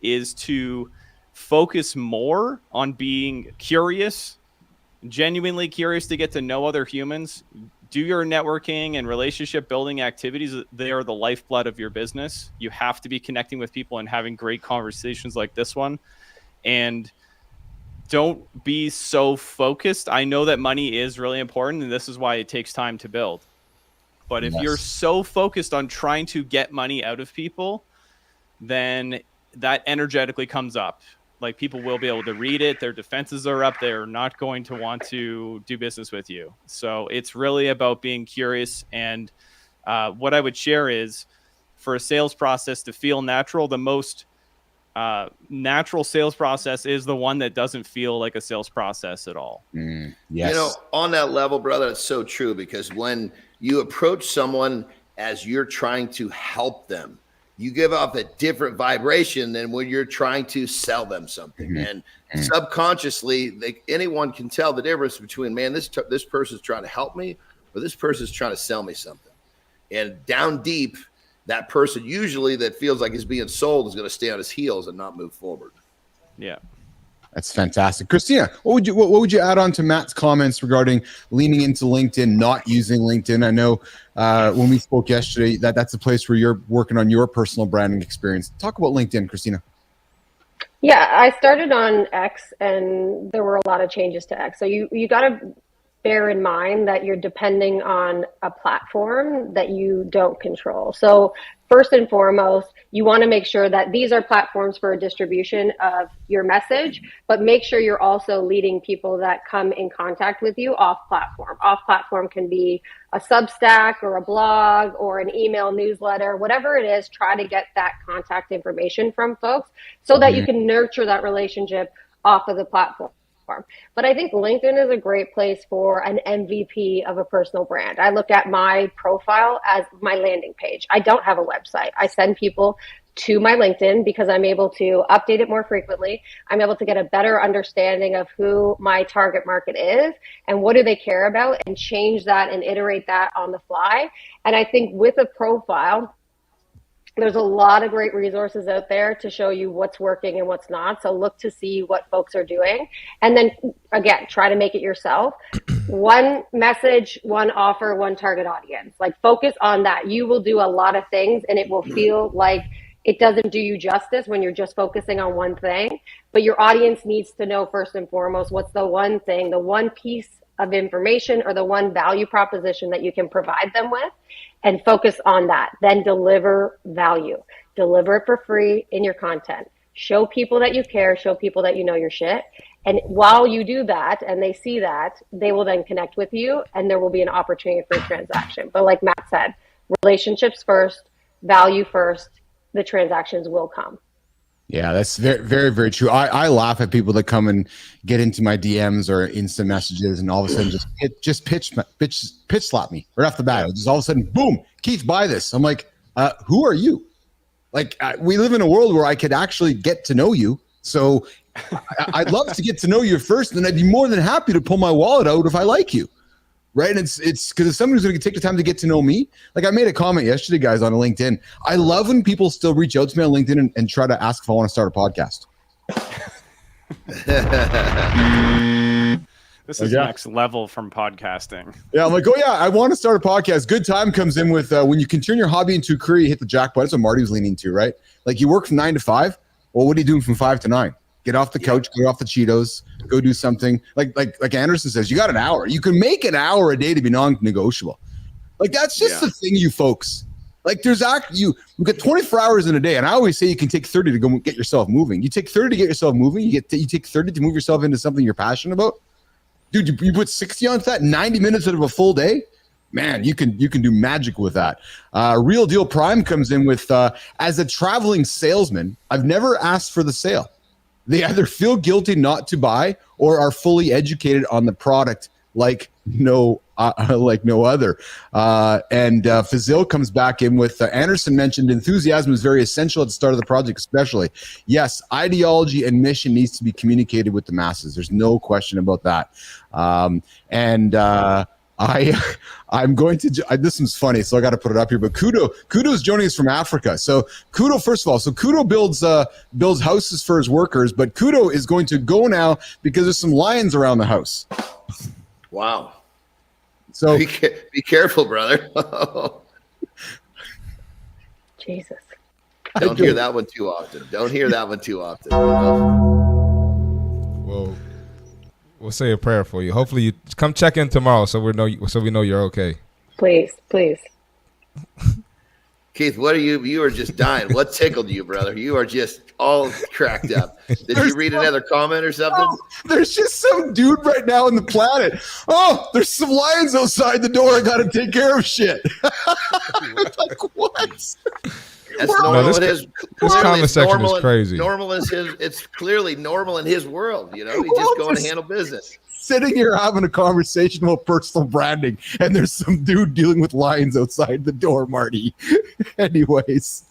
is to focus more on being curious, genuinely curious to get to know other humans. Do your networking and relationship building activities. They are the lifeblood of your business. You have to be connecting with people and having great conversations like this one. And don't be so focused. I know that money is really important, and this is why it takes time to build. But if you're so focused on trying to get money out of people, then that energetically comes up. Like, people will be able to read it. Their defenses are up. They're not going to want to do business with you. So it's really about being curious. And what I would share is, for a sales process to feel natural, the most natural sales process is the one that doesn't feel like a sales process at all. Yes. On that level, brother, it's so true, because when you approach someone as you're trying to help them, you give off a different vibration than when you're trying to sell them something. And subconsciously, anyone can tell the difference between, man, this person's trying to help me, or this person's trying to sell me something. And down deep, that person usually that feels like he's being sold is going to stay on his heels and not move forward. Yeah. That's fantastic. Christina, what would you add on to Matt's comments regarding leaning into LinkedIn, not using LinkedIn? I know when we spoke yesterday, that's a place where you're working on your personal branding experience. Talk about LinkedIn, Christina. Yeah, I started on X, and there were a lot of changes to X. So you got to bear in mind that you're depending on a platform that you don't control. So first and foremost, you want to make sure that these are platforms for a distribution of your message, but make sure you're also leading people that come in contact with you off platform. Off platform can be a Substack or a blog or an email newsletter, whatever it is. Try to get that contact information from folks so that you can nurture that relationship off of the platform. But I think LinkedIn is a great place for an MVP of a personal brand. I look at my profile as my landing page. I don't have a website. I send people to my LinkedIn because I'm able to update it more frequently. I'm able to get a better understanding of who my target market is and what do they care about, and change that and iterate that on the fly. And I think with a profile, there's a lot of great resources out there to show you what's working and what's not. So look to see what folks are doing. And then again, try to make it yourself. One message, one offer, one target audience. Like, focus on that. You will do a lot of things and it will feel like it doesn't do you justice when you're just focusing on one thing. But your audience needs to know first and foremost, what's the one thing, the one piece of information or the one value proposition that you can provide them with, and focus on that. Then deliver value. Deliver it for free in your content. Show people that you care, show people that you know your shit. And while you do that and they see that, they will then connect with you and there will be an opportunity for a transaction. But like Matt said, relationships first, value first, the transactions will come. Yeah, that's very, very, very true. I laugh at people that come and get into my DMs or instant messages and all of a sudden just pitch slap me right off the bat. Just all of a sudden, boom, Keith, buy this. I'm like, who are you? Like, we live in a world where I could actually get to know you. So I'd love to get to know you first, and I'd be more than happy to pull my wallet out if I like you. Right. And it's because if somebody's going to take the time to get to know me, like I made a comment yesterday, guys, on LinkedIn. I love when people still reach out to me on LinkedIn and try to ask if I want to start a podcast. This is next level from podcasting. Yeah. I'm like, oh yeah, I want to start a podcast. Good time comes in with when you can turn your hobby into a career, you hit the jackpot. That's what Marty was leaning to, right? Like you work from 9 to 5. Well, what are you doing from 5 to 9? Get off the couch, get off the Cheetos, go do something. Like Anderson says, you got an hour. You can make an hour a day to be non-negotiable. Like that's just the thing, you folks. Like there's we get 24 hours in a day, and I always say you can take 30 to go get yourself moving. You take 30 to get yourself moving. You take 30 to move yourself into something you're passionate about. Dude, you put 60 onto that, 90 minutes out of a full day. Man, you can do magic with that. Real Deal Prime comes in with, as a traveling salesman, I've never asked for the sale. They either feel guilty not to buy or are fully educated on the product like no other. And Fazil comes back in with, Anderson mentioned enthusiasm is very essential at the start of the project, especially. Yes, ideology and mission needs to be communicated with the masses. There's no question about that. I'm going to, this one's funny, so I got to put it up here, but Kudo's joining us from Africa. So Kudo, first of all, Kudo builds houses for his workers, but Kudo is going to go now because there's some lions around the house. Wow. So be careful, brother. Jesus. Don't hear that one too often. Well, we'll say a prayer for you. Hopefully you come check in tomorrow so we know you're okay. Please. Keith, what are you are just dying. What tickled you, brother? You are just all cracked up. Did you read another comment or something? Oh, there's just some dude right now on the planet. Oh, there's some lions outside the door. I got to take care of shit. Like what? That's normal. This comment section is crazy. Normal is his. It's clearly normal in his world. You know, he's just going to handle business. Sitting here having a conversation about personal branding, and there's some dude dealing with lions outside the door, Marty. Anyways,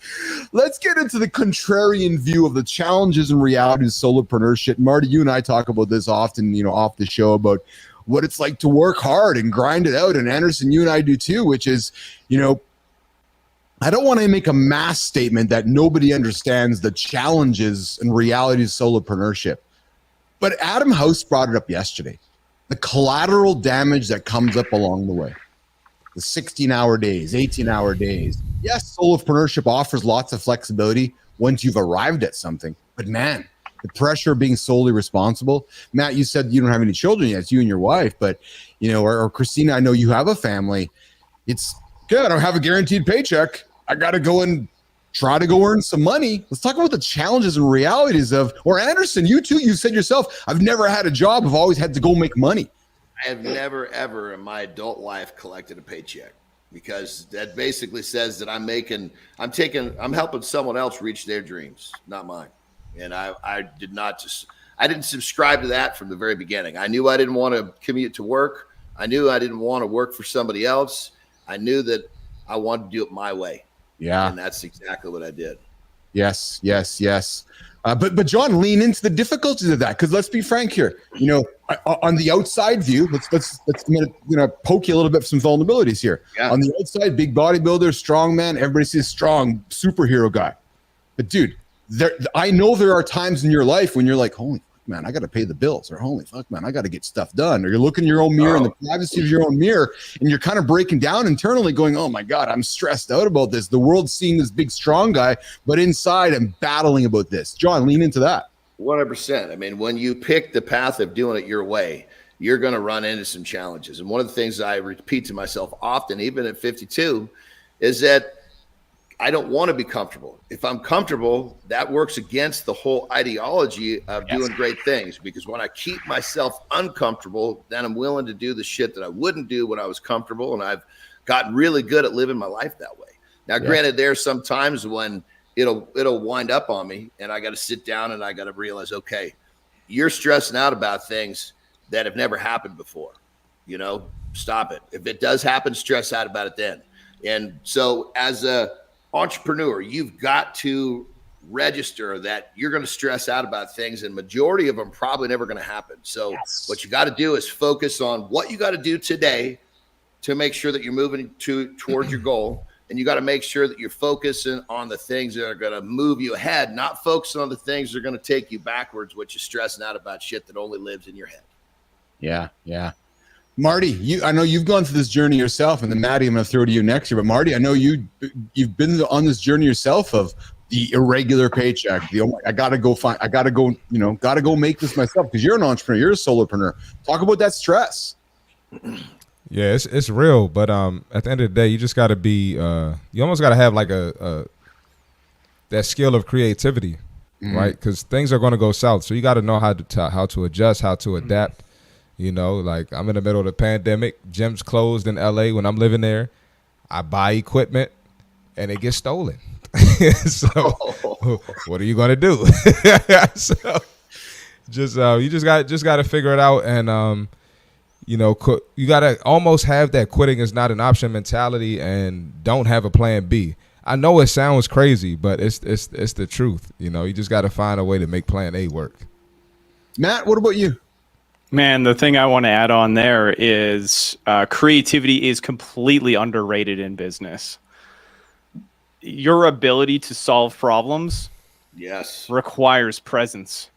let's get into the contrarian view of the challenges and realities of solopreneurship. Marty, you and I talk about this often, off the show, about what it's like to work hard and grind it out. And Anderson, you and I do too, which is, I don't want to make a mass statement that nobody understands the challenges and realities of solopreneurship. But Adam House brought it up yesterday. The collateral damage that comes up along the way. The 16-hour days, 18-hour days. Yes, solopreneurship offers lots of flexibility once you've arrived at something. But man, the pressure of being solely responsible. Matt, you said you don't have any children yet. It's you and your wife. But, or Christina, I know you have a family. It's good. I don't have a guaranteed paycheck. I got to go and try to go earn some money. Let's talk about the challenges and realities or Anderson, you too, you said yourself, I've never had a job. I've always had to go make money. I have never, ever in my adult life collected a paycheck, because that basically says that I'm helping someone else reach their dreams, not mine. And I didn't subscribe to that from the very beginning. I knew I didn't want to commute to work. I knew I didn't want to work for somebody else. I knew that I wanted to do it my way. Yeah. And that's exactly what I did. Yes. But John, lean into the difficulties of that, because let's be frank here. On the outside view, let's poke you a little bit for some vulnerabilities here. Yeah. On the outside, big bodybuilder, strong man, everybody sees strong superhero guy. But dude, I know there are times in your life when you're like, holy, man, I got to pay the bills, or holy fuck, man, I got to get stuff done. Or you're looking in your own mirror in the privacy of your own mirror, and you're kind of breaking down internally going, oh my God, I'm stressed out about this. The world's seeing this big, strong guy, but inside I'm battling about this. John, lean into that. 100%. I mean, when you pick the path of doing it your way, you're going to run into some challenges. And one of the things I repeat to myself often, even at 52, is that I don't want to be comfortable. If I'm comfortable, that works against the whole ideology of doing great things. Because when I keep myself uncomfortable, then I'm willing to do the shit that I wouldn't do when I was comfortable. And I've gotten really good at living my life that way. Now, granted, there are some times when it'll wind up on me, and I got to sit down and I got to realize, okay, you're stressing out about things that have never happened before. You know, stop it. If it does happen, stress out about it then. And so as a entrepreneur, you've got to register that you're going to stress out about things, and majority of them probably never going to happen. So what you got to do is focus on what you got to do today to make sure that you're moving towards your goal. And you got to make sure that you're focusing on the things that are going to move you ahead, not focusing on the things that are going to take you backwards, which is stressing out about shit that only lives in your head. Yeah. Marty, I know you've gone through this journey yourself, and then Maddie, I'm going to throw to you next year. But Marty, I know you've been on this journey yourself of the irregular paycheck. I got to go make this myself, because you're an entrepreneur, you're a solopreneur. Talk about that stress. Yeah, it's real, but at the end of the day, you just got to be. You almost got to have like that skill of creativity, right? Because things are going to go south, so you got to know how to adjust, how to adapt. You know, like I'm in the middle of the pandemic, gyms closed in LA when I'm living there. I buy equipment and it gets stolen. So what are you going to do? So you just got to figure it out. And, you got to almost have that quitting is not an option mentality and don't have a plan B. I know it sounds crazy, but it's the truth. You know, you just got to find a way to make plan A work. Matt, what about you? Man, the thing I want to add on there is creativity is completely underrated in business. Your ability to solve problems requires presence.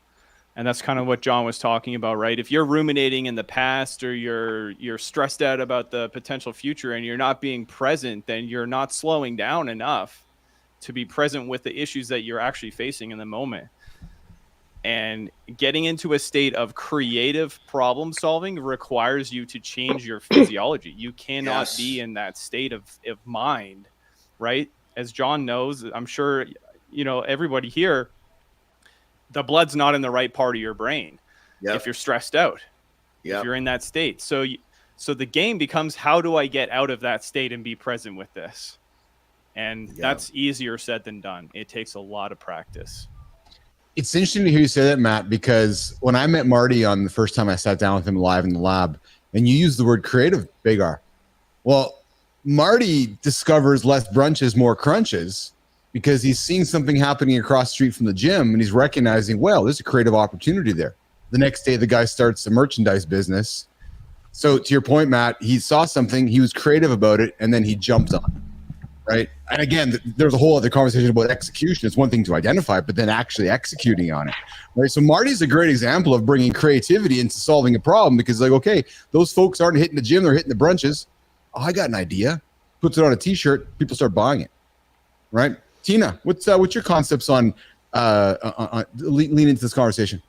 And that's kind of what John was talking about, right? If you're ruminating in the past, or you're stressed out about the potential future and you're not being present, then you're not slowing down enough to be present with the issues that you're actually facing in the moment. And getting into a state of creative problem solving requires you to change your physiology. You cannot be in that state of mind, right? As John knows, I'm sure, everybody here, the blood's not in the right part of your brain if you're stressed out, if you're in that state. So the game becomes, how do I get out of that state and be present with this? And that's easier said than done. It takes a lot of practice. It's interesting to hear you say that, Matt, because when I met Marty on the first time I sat down with him live in the lab, and you used the word creative, Biggar. Well, Marty discovers less brunches, more crunches, because he's seeing something happening across the street from the gym, and he's recognizing, well, there's a creative opportunity there. The next day, the guy starts a merchandise business. So to your point, Matt, he saw something, he was creative about it, and then he jumped on it. Right. And again, there's a whole other conversation about execution. It's one thing to identify, but then actually executing on it. Right. So Marty's a great example of bringing creativity into solving a problem, because like, okay, those folks aren't hitting the gym, they're hitting the brunches. Oh, I got an idea. Puts it on a t-shirt. People start buying it. Right. Tina, what's your concepts on lean into this conversation?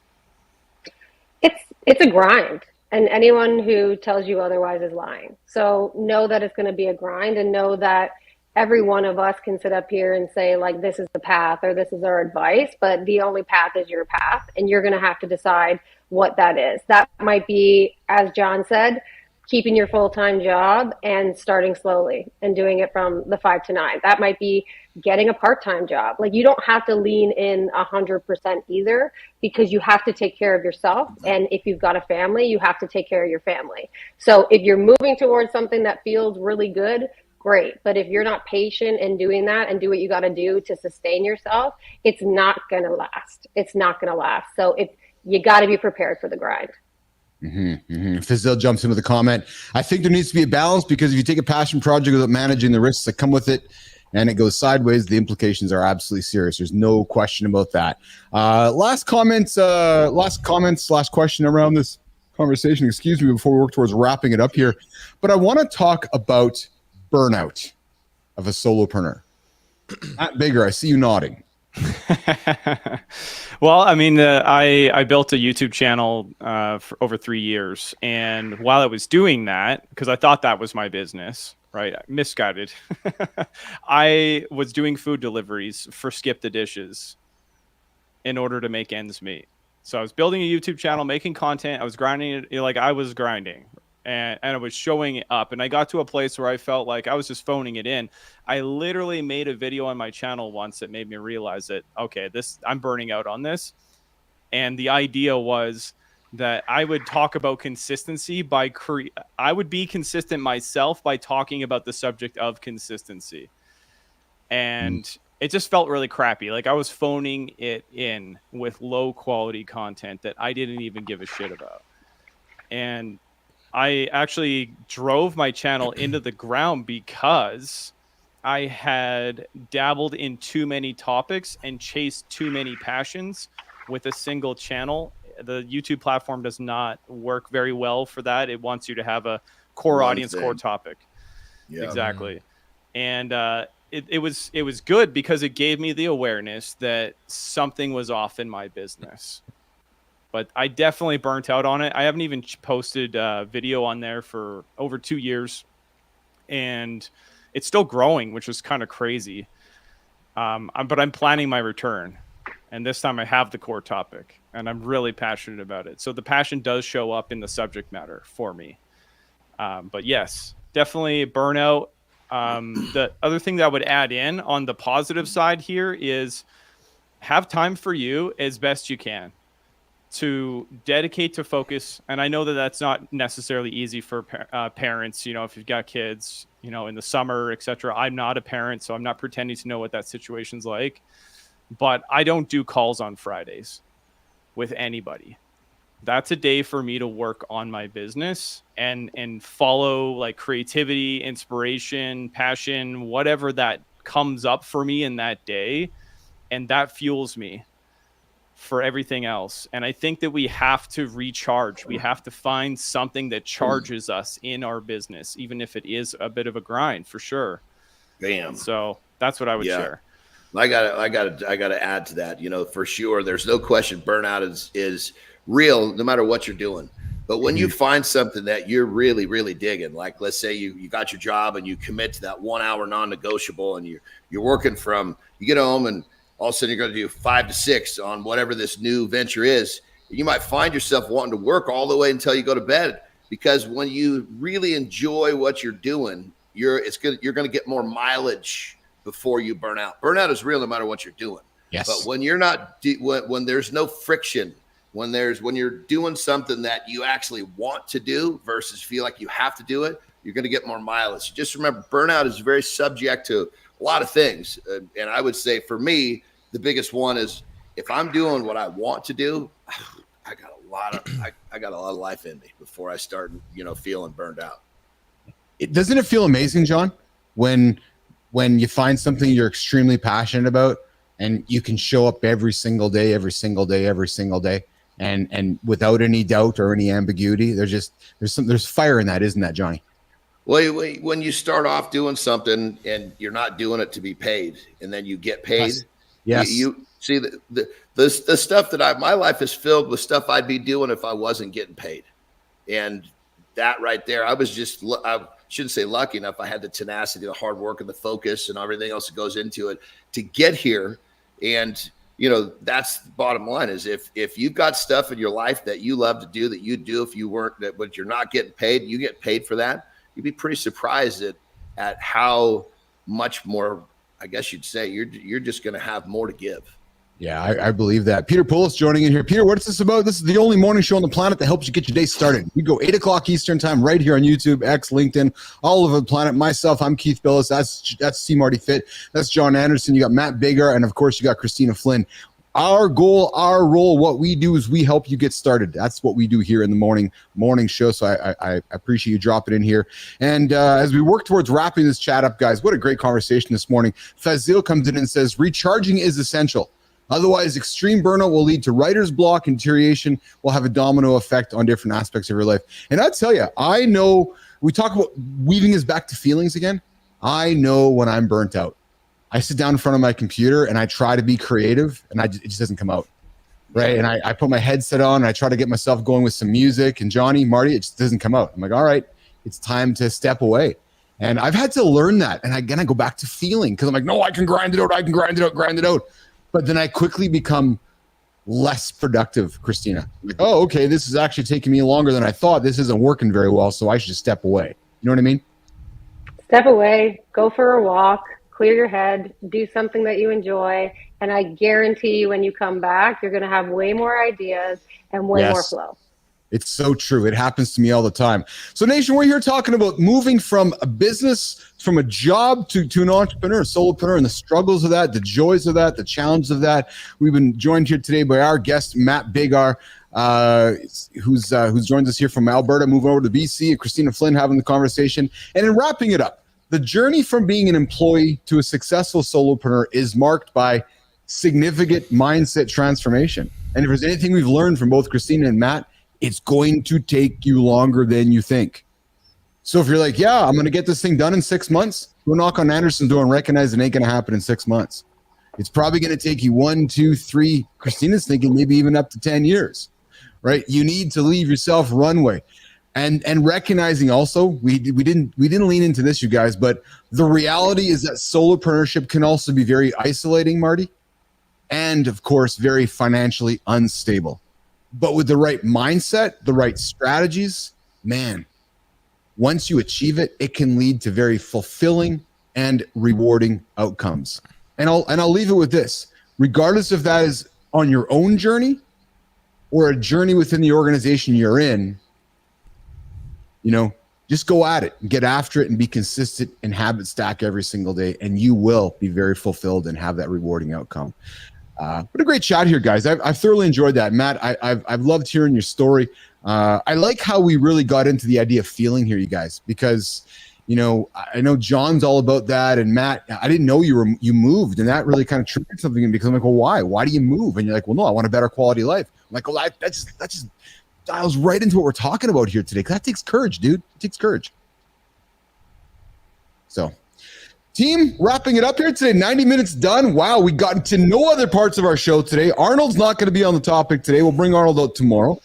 It's a grind. And anyone who tells you otherwise is lying. So know that it's going to be a grind, and know that every one of us can sit up here and say, like, this is the path or this is our advice, but the only path is your path, and you're going to have to decide what that is. That might be, as John said, keeping your full-time job and starting slowly and doing it from the 5 to 9. That might be getting a part-time job. Like, you don't have to lean in 100% either, because you have to take care of yourself. And if you've got a family, you have to take care of your family. So if you're moving towards something that feels really good, great. But if you're not patient in doing that and do what you got to do to sustain yourself, it's not going to last. It's not going to last. So you got to be prepared for the grind. Fizdale jumps in with a comment. I think there needs to be a balance, because if you take a passion project without managing the risks that come with it, and it goes sideways, the implications are absolutely serious. There's no question about that. Last comments / question around this conversation, excuse me, before we work towards wrapping it up here. But I want to talk about burnout of a solopreneur. Matt Biggar, I see you nodding. Well, I mean, I built a YouTube channel for over 3 years. And while I was doing that, because I thought that was my business, right? Misguided. I was doing food deliveries for Skip the Dishes in order to make ends meet. So I was building a YouTube channel, making content. I was grinding it like I was grinding. And I was showing it up. And I got to a place where I felt like I was just phoning it in. I literally made a video on my channel once that made me realize that, okay, I'm burning out on this. And the idea was that I would talk about consistency I would be consistent myself by talking about the subject of consistency. And it just felt really crappy. Like I was phoning it in with low quality content that I didn't even give a shit about. And I actually drove my channel into the ground because I had dabbled in too many topics and chased too many passions with a single channel. The YouTube platform does not work very well for that. It wants you to have a core audience, core topic. Yeah. Exactly. And it was good because it gave me the awareness that something was off in my business. But I definitely burnt out on it. I haven't even posted video on there for over 2 years. And it's still growing, which was kind of crazy. But I'm planning my return. And this time I have the core topic. And I'm really passionate about it. So the passion does show up in the subject matter for me. But yes, definitely burnout. The other thing that I would add in on the positive side here is have time for you as best you can. To dedicate to focus. And I know that that's not necessarily easy for parents, if you've got kids, in the summer, etc. I'm not a parent, so I'm not pretending to know what that situation's like. But I don't do calls on Fridays with anybody. That's a day for me to work on my business and follow like creativity, inspiration, passion, whatever that comes up for me in that day. And that fuels me for everything else. And I think that we have to recharge. We have to find something that charges us in our business, even if it is a bit of a grind, for sure. Bam. So that's what I would share. I gotta add to that. For sure, there's no question burnout is real no matter what you're doing. But when you find something that you're really, really digging, like let's say you got your job and you commit to that 1 hour non-negotiable, and you're working you get home and all of a sudden you're going to do 5 to 6 on whatever this new venture is. You might find yourself wanting to work all the way until you go to bed, because when you really enjoy what you're doing, you're going to get more mileage before you burn out. Burnout is real no matter what you're doing. Yes. But when you're not, when there's no friction, when you're doing something that you actually want to do versus feel like you have to do it, you're going to get more mileage. Just remember, burnout is very subject to a lot of things. And I would say for me, the biggest one is if I'm doing what I want to do, I got a lot of life in me before I start, feeling burned out. Doesn't it feel amazing, John, when you find something you're extremely passionate about and you can show up every single day, and without any doubt or any ambiguity? There's fire in that, isn't that, Johnny? Well, when you start off doing something and you're not doing it to be paid, and then you get paid. Yes. You see the stuff that my life is filled with stuff I'd be doing if I wasn't getting paid. And that right there, I shouldn't say lucky enough. I had the tenacity, the hard work, and the focus and everything else that goes into it to get here. And, that's the bottom line is if you've got stuff in your life that you love to do, that you do, but you're not getting paid, you get paid for that. You'd be pretty surprised at how much more, I guess you'd say, you're just going to have more to give. Yeah, I believe that. Peter Bilous joining in here. Peter, what's this about? This is the only morning show on the planet that helps you get your day started. We go 8 o'clock Eastern time right here on YouTube, X, LinkedIn, all over the planet. Myself, I'm Keith Billis. That's C. Marty Fit. That's John Anderson. You got Matt Biggar. And, of course, you got Christina Flynn. Our goal, our role, what we do is we help you get started. That's what we do here in the morning show. So I appreciate you dropping in here. And as we work towards wrapping this chat up, guys, what a great conversation this morning. Fazil comes in and says, recharging is essential. Otherwise, extreme burnout will lead to writer's block, and deterioration will have a domino effect on different aspects of your life. And I tell you, I know we talk about weaving us back to feelings again. I know when I'm burnt out. I sit down in front of my computer and I try to be creative, and it just doesn't come out, right? And I put my headset on and I try to get myself going with some music, and Johnny, Marty, it just doesn't come out. I'm like, all right, it's time to step away. And I've had to learn that. And again, I go back to feeling, because I'm like, no, I can grind it out. But then I quickly become less productive, Christina. Oh, okay, this is actually taking me longer than I thought. This isn't working very well, so I should step away. You know what I mean? Step away, go for a walk, clear your head, do something that you enjoy, and I guarantee you when you come back, you're going to have way more ideas and way more flow. It's so true. It happens to me all the time. So Nation, we're here talking about moving from a business, from a job to an entrepreneur, solopreneur, and the struggles of that, the joys of that, the challenges of that. We've been joined here today by our guest, Matt Biggar, who's joined us here from Alberta, moving over to BC, and Christina Flynn having the conversation. And in wrapping it up, the journey from being an employee to a successful solopreneur is marked by significant mindset transformation. And if there's anything we've learned from both Christina and Matt, it's going to take you longer than you think. So if you're like, yeah, I'm going to get this thing done in 6 months, go knock on Anderson's door and recognize it ain't going to happen in 6 months. It's probably going to take you 1, 2, 3, Christina's thinking maybe even up to 10 years, right? You need to leave yourself runway. And recognizing also, we didn't lean into this, you guys, but the reality is that solopreneurship can also be very isolating, Marty, and of course, very financially unstable. But with the right mindset, the right strategies, man, once you achieve it, it can lead to very fulfilling and rewarding outcomes. And I'll leave it with this, regardless if that is on your own journey or a journey within the organization you're in, just go at it and get after it and be consistent and habit stack every single day, and you will be very fulfilled and have that rewarding outcome. What a great chat here, guys. I've thoroughly enjoyed that. Matt, I've loved hearing your story. I like how we really got into the idea of feeling here, you guys, because, I know John's all about that. And Matt, I didn't know you moved, and that really kind of triggered something in me, because I'm like, well, why? Why do you move? And you're like, well, no, I want a better quality of life. I'm like, well, that just dials right into what we're talking about here today. 'Cause that takes courage, dude. It takes courage. So, team, wrapping it up here today. 90 minutes done. Wow, we got into no other parts of our show today. Arnold's not going to be on the topic today. We'll bring Arnold out tomorrow,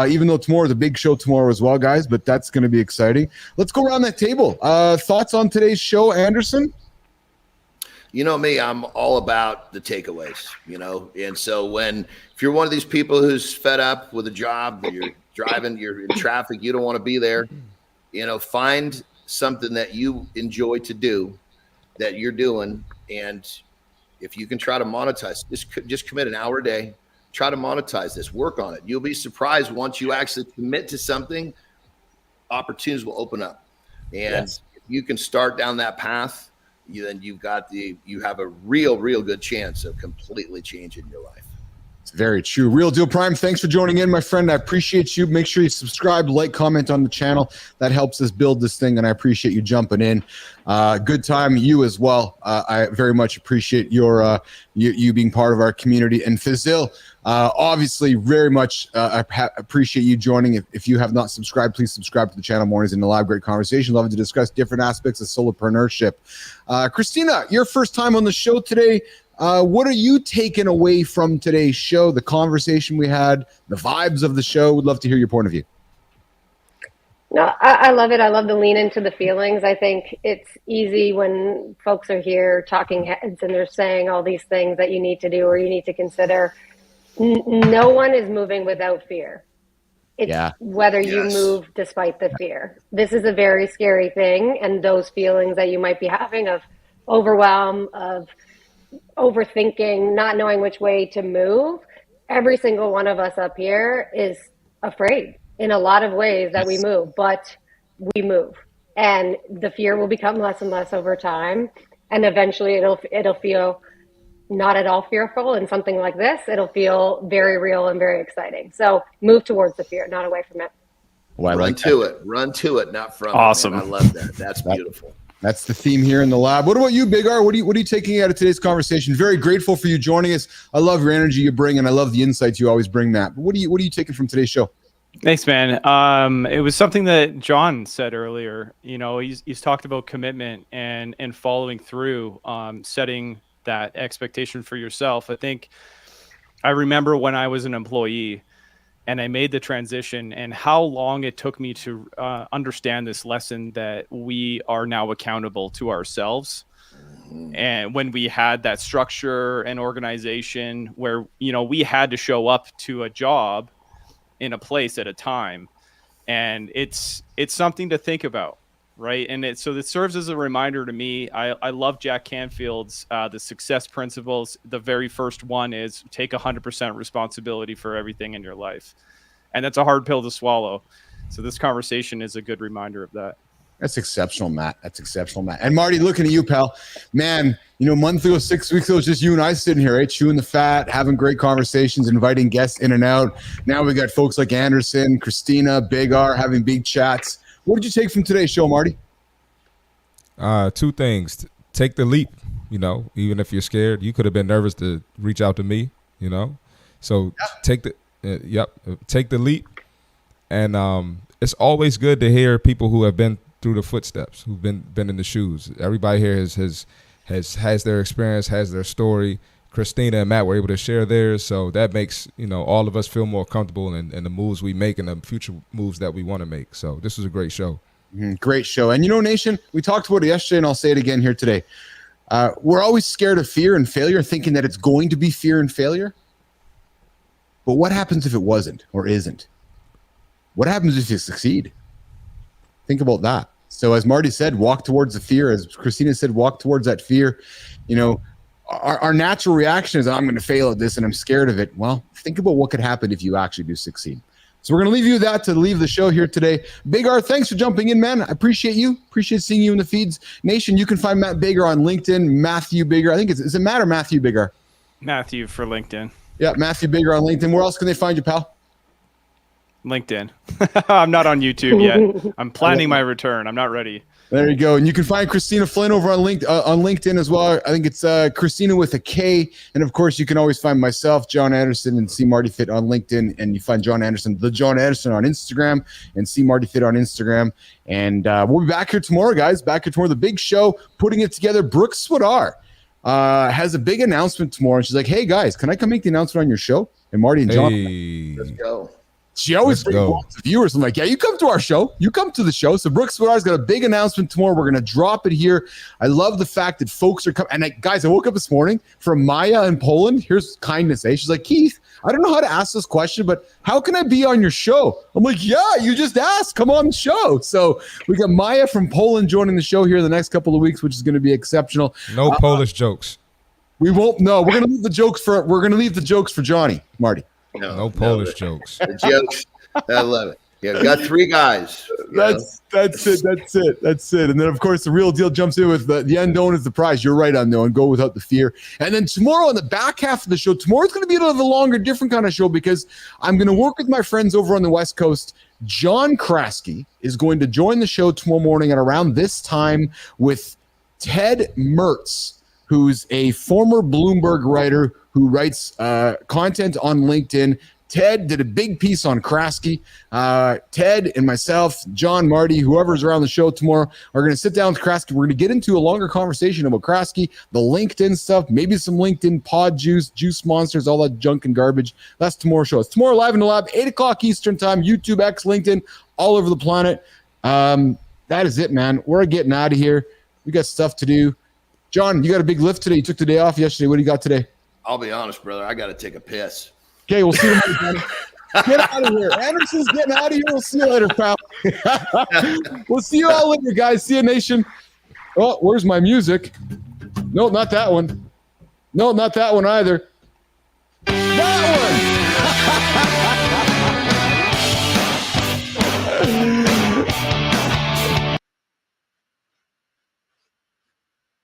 even though tomorrow's a big show tomorrow as well, guys, but that's going to be exciting. Let's go around that table. Thoughts on today's show, Anderson? You know me, I'm all about the takeaways, and so if you're one of these people who's fed up with a job, you're driving, you're in traffic, you don't want to be there, find something that you enjoy to do, that you're doing, and if you can try to monetize, just commit an hour a day, try to monetize this, work on it. You'll be surprised once you actually commit to something, opportunities will open up, and if you can start down that path, then you have a real good chance of completely changing your life. It's very true. Real Deal Prime, thanks for joining in, my friend. I appreciate you. Make sure you subscribe, like, comment on the channel. That helps us build this thing, and I appreciate you jumping in. Good time, you as well. I very much appreciate your you being part of our community. And Fazil, obviously, very much appreciate you joining. If you have not subscribed, please subscribe to the channel. Mornings in the live, great conversation. Love to discuss different aspects of solopreneurship. Christina, your first time on the show today. What are you taking away from today's show, the conversation we had, the vibes of the show? Would love to hear your point of view. No, I love it. I love to lean into the feelings. I think it's easy when folks are here talking heads and they're saying all these things that you need to do or you need to consider. No one is moving without fear. It's whether you move despite the fear. This is a very scary thing. And those feelings that you might be having of overwhelm, of overthinking, not knowing which way to move, every single one of us up here is afraid in a lot of ways that we move, but we move, and the fear will become less and less over time, and eventually it'll feel not at all fearful, and something like this, it'll feel very real and very exciting. So move towards the fear, not away from it. Well, Run to it, not from Awesome. it. Man. I love that. That's beautiful. That's the theme here in the lab. What about you, Biggar? What are you taking out of today's conversation? Very grateful for you joining us. I love your energy you bring, and I love the insights you always bring, Matt. But what are you taking from today's show? Thanks, man. It was something that John said earlier. You know, he's talked about commitment and following through, setting that expectation for yourself. I think I remember when I was an employee and I made the transition, and how long it took me to understand this lesson that we are now accountable to ourselves. And when we had that structure and organization where, you know, we had to show up to a job in a place at a time, and it's something to think about, right? And so it serves as a reminder to me. I love Jack Canfield's the success principles. The very first one is take 100% responsibility for everything in your life, and that's a hard pill to swallow. So this conversation is a good reminder of that. That's exceptional, Matt. That's exceptional, Matt. And Marty, looking at you, pal. Man, you know, a month ago, 6 weeks ago, it was just you and I sitting here, right? Chewing the fat, having great conversations, inviting guests in and out. Now we got folks like Anderson, Christina, Biggar, having big chats. What did you take from today's show, Marty? Two things. Take the leap, you know, even if you're scared. You could have been nervous to reach out to me, you know. So take the leap. And it's always good to hear people who have been through the footsteps, who've been in the shoes. Everybody here has their experience, has their story. Christina and Matt were able to share theirs, so that makes, you know, all of us feel more comfortable in the moves we make and the future moves that we want to make. So this was a great show. Great show. And, you know, Nation, we talked about it yesterday, and I'll say it again here today. We're always scared of fear and failure, thinking that it's going to be fear and failure. But what happens if it wasn't or isn't? What happens if you succeed? Think about that. So as Marty said, walk towards the fear. As Christina said, walk towards that fear. You know, our natural reaction is, I'm going to fail at this and I'm scared of it. Well, think about what could happen if you actually do succeed. So we're going to leave you with that to leave the show here today. Biggar, thanks for jumping in, man. I appreciate you. Appreciate seeing you in the feeds. Nation, you can find Matt Biggar on LinkedIn. Matthew Biggar. I think is it Matt or Matthew Biggar? Matthew for LinkedIn. Yeah, Matthew Biggar on LinkedIn. Where else can they find you, pal? LinkedIn. I'm not on YouTube yet. I'm planning my return. I'm not ready. There you go. And you can find Christina Flynn over on LinkedIn as well. I think it's Christina with a K. And of course, you can always find myself, John Anderson, and See Marty Fit on LinkedIn. And you find John Anderson, the John Anderson on Instagram, and See Marty Fit on Instagram. And we'll be back here tomorrow, guys. Back here tomorrow. The big show, putting it together. Brooke Swadar has a big announcement tomorrow. And she's like, hey, guys, can I come make the announcement on your show? And Marty and John. Let's go. She always brings lots of viewers. I'm like, yeah, you come to our show. You come to the show. So Brooke Swadar's got a big announcement tomorrow. We're going to drop it here. I love the fact that folks are coming. And guys, I woke up this morning from Maya in Poland. Here's kindness. She's like, Keith, I don't know how to ask this question, but how can I be on your show? I'm like, yeah, you just asked. Come on the show. So we got Maya from Poland joining the show here the next couple of weeks, which is going to be exceptional. No Polish jokes. We won't. No, we're going to leave the jokes for Johnny, Marty. No Polish jokes. The jokes. I love it. Yeah, got three guys. That's it. And then, of course, the real deal jumps in with the unknown is the prize. You're right, unknown. Go without the fear. And then tomorrow on the back half of the show, tomorrow's going to be a little bit longer, different kind of show because I'm going to work with my friends over on the West Coast. John Kraske is going to join the show tomorrow morning at around this time with Ted Mertz, who's a former Bloomberg writer who writes content on LinkedIn. Ted did a big piece on Kraske. Ted and myself, John, Marty, whoever's around the show tomorrow are going to sit down with Kraske. We're going to get into a longer conversation about Kraske, the LinkedIn stuff, maybe some LinkedIn pod juice monsters, all that junk and garbage. That's tomorrow's show. It's tomorrow live in the lab, 8 o'clock Eastern time, YouTube, X, LinkedIn, all over the planet. That is it, man. We're getting out of here. We got stuff to do. John, you got a big lift today. You took the day off yesterday. What do you got today? I'll be honest, brother. I got to take a piss. Okay, we'll see you later. Get out of here. Anderson's getting out of here. We'll see you later, pal. We'll see you all later, guys. See you, Nation. Oh, where's my music? No, not that one. No, not that one either. That one.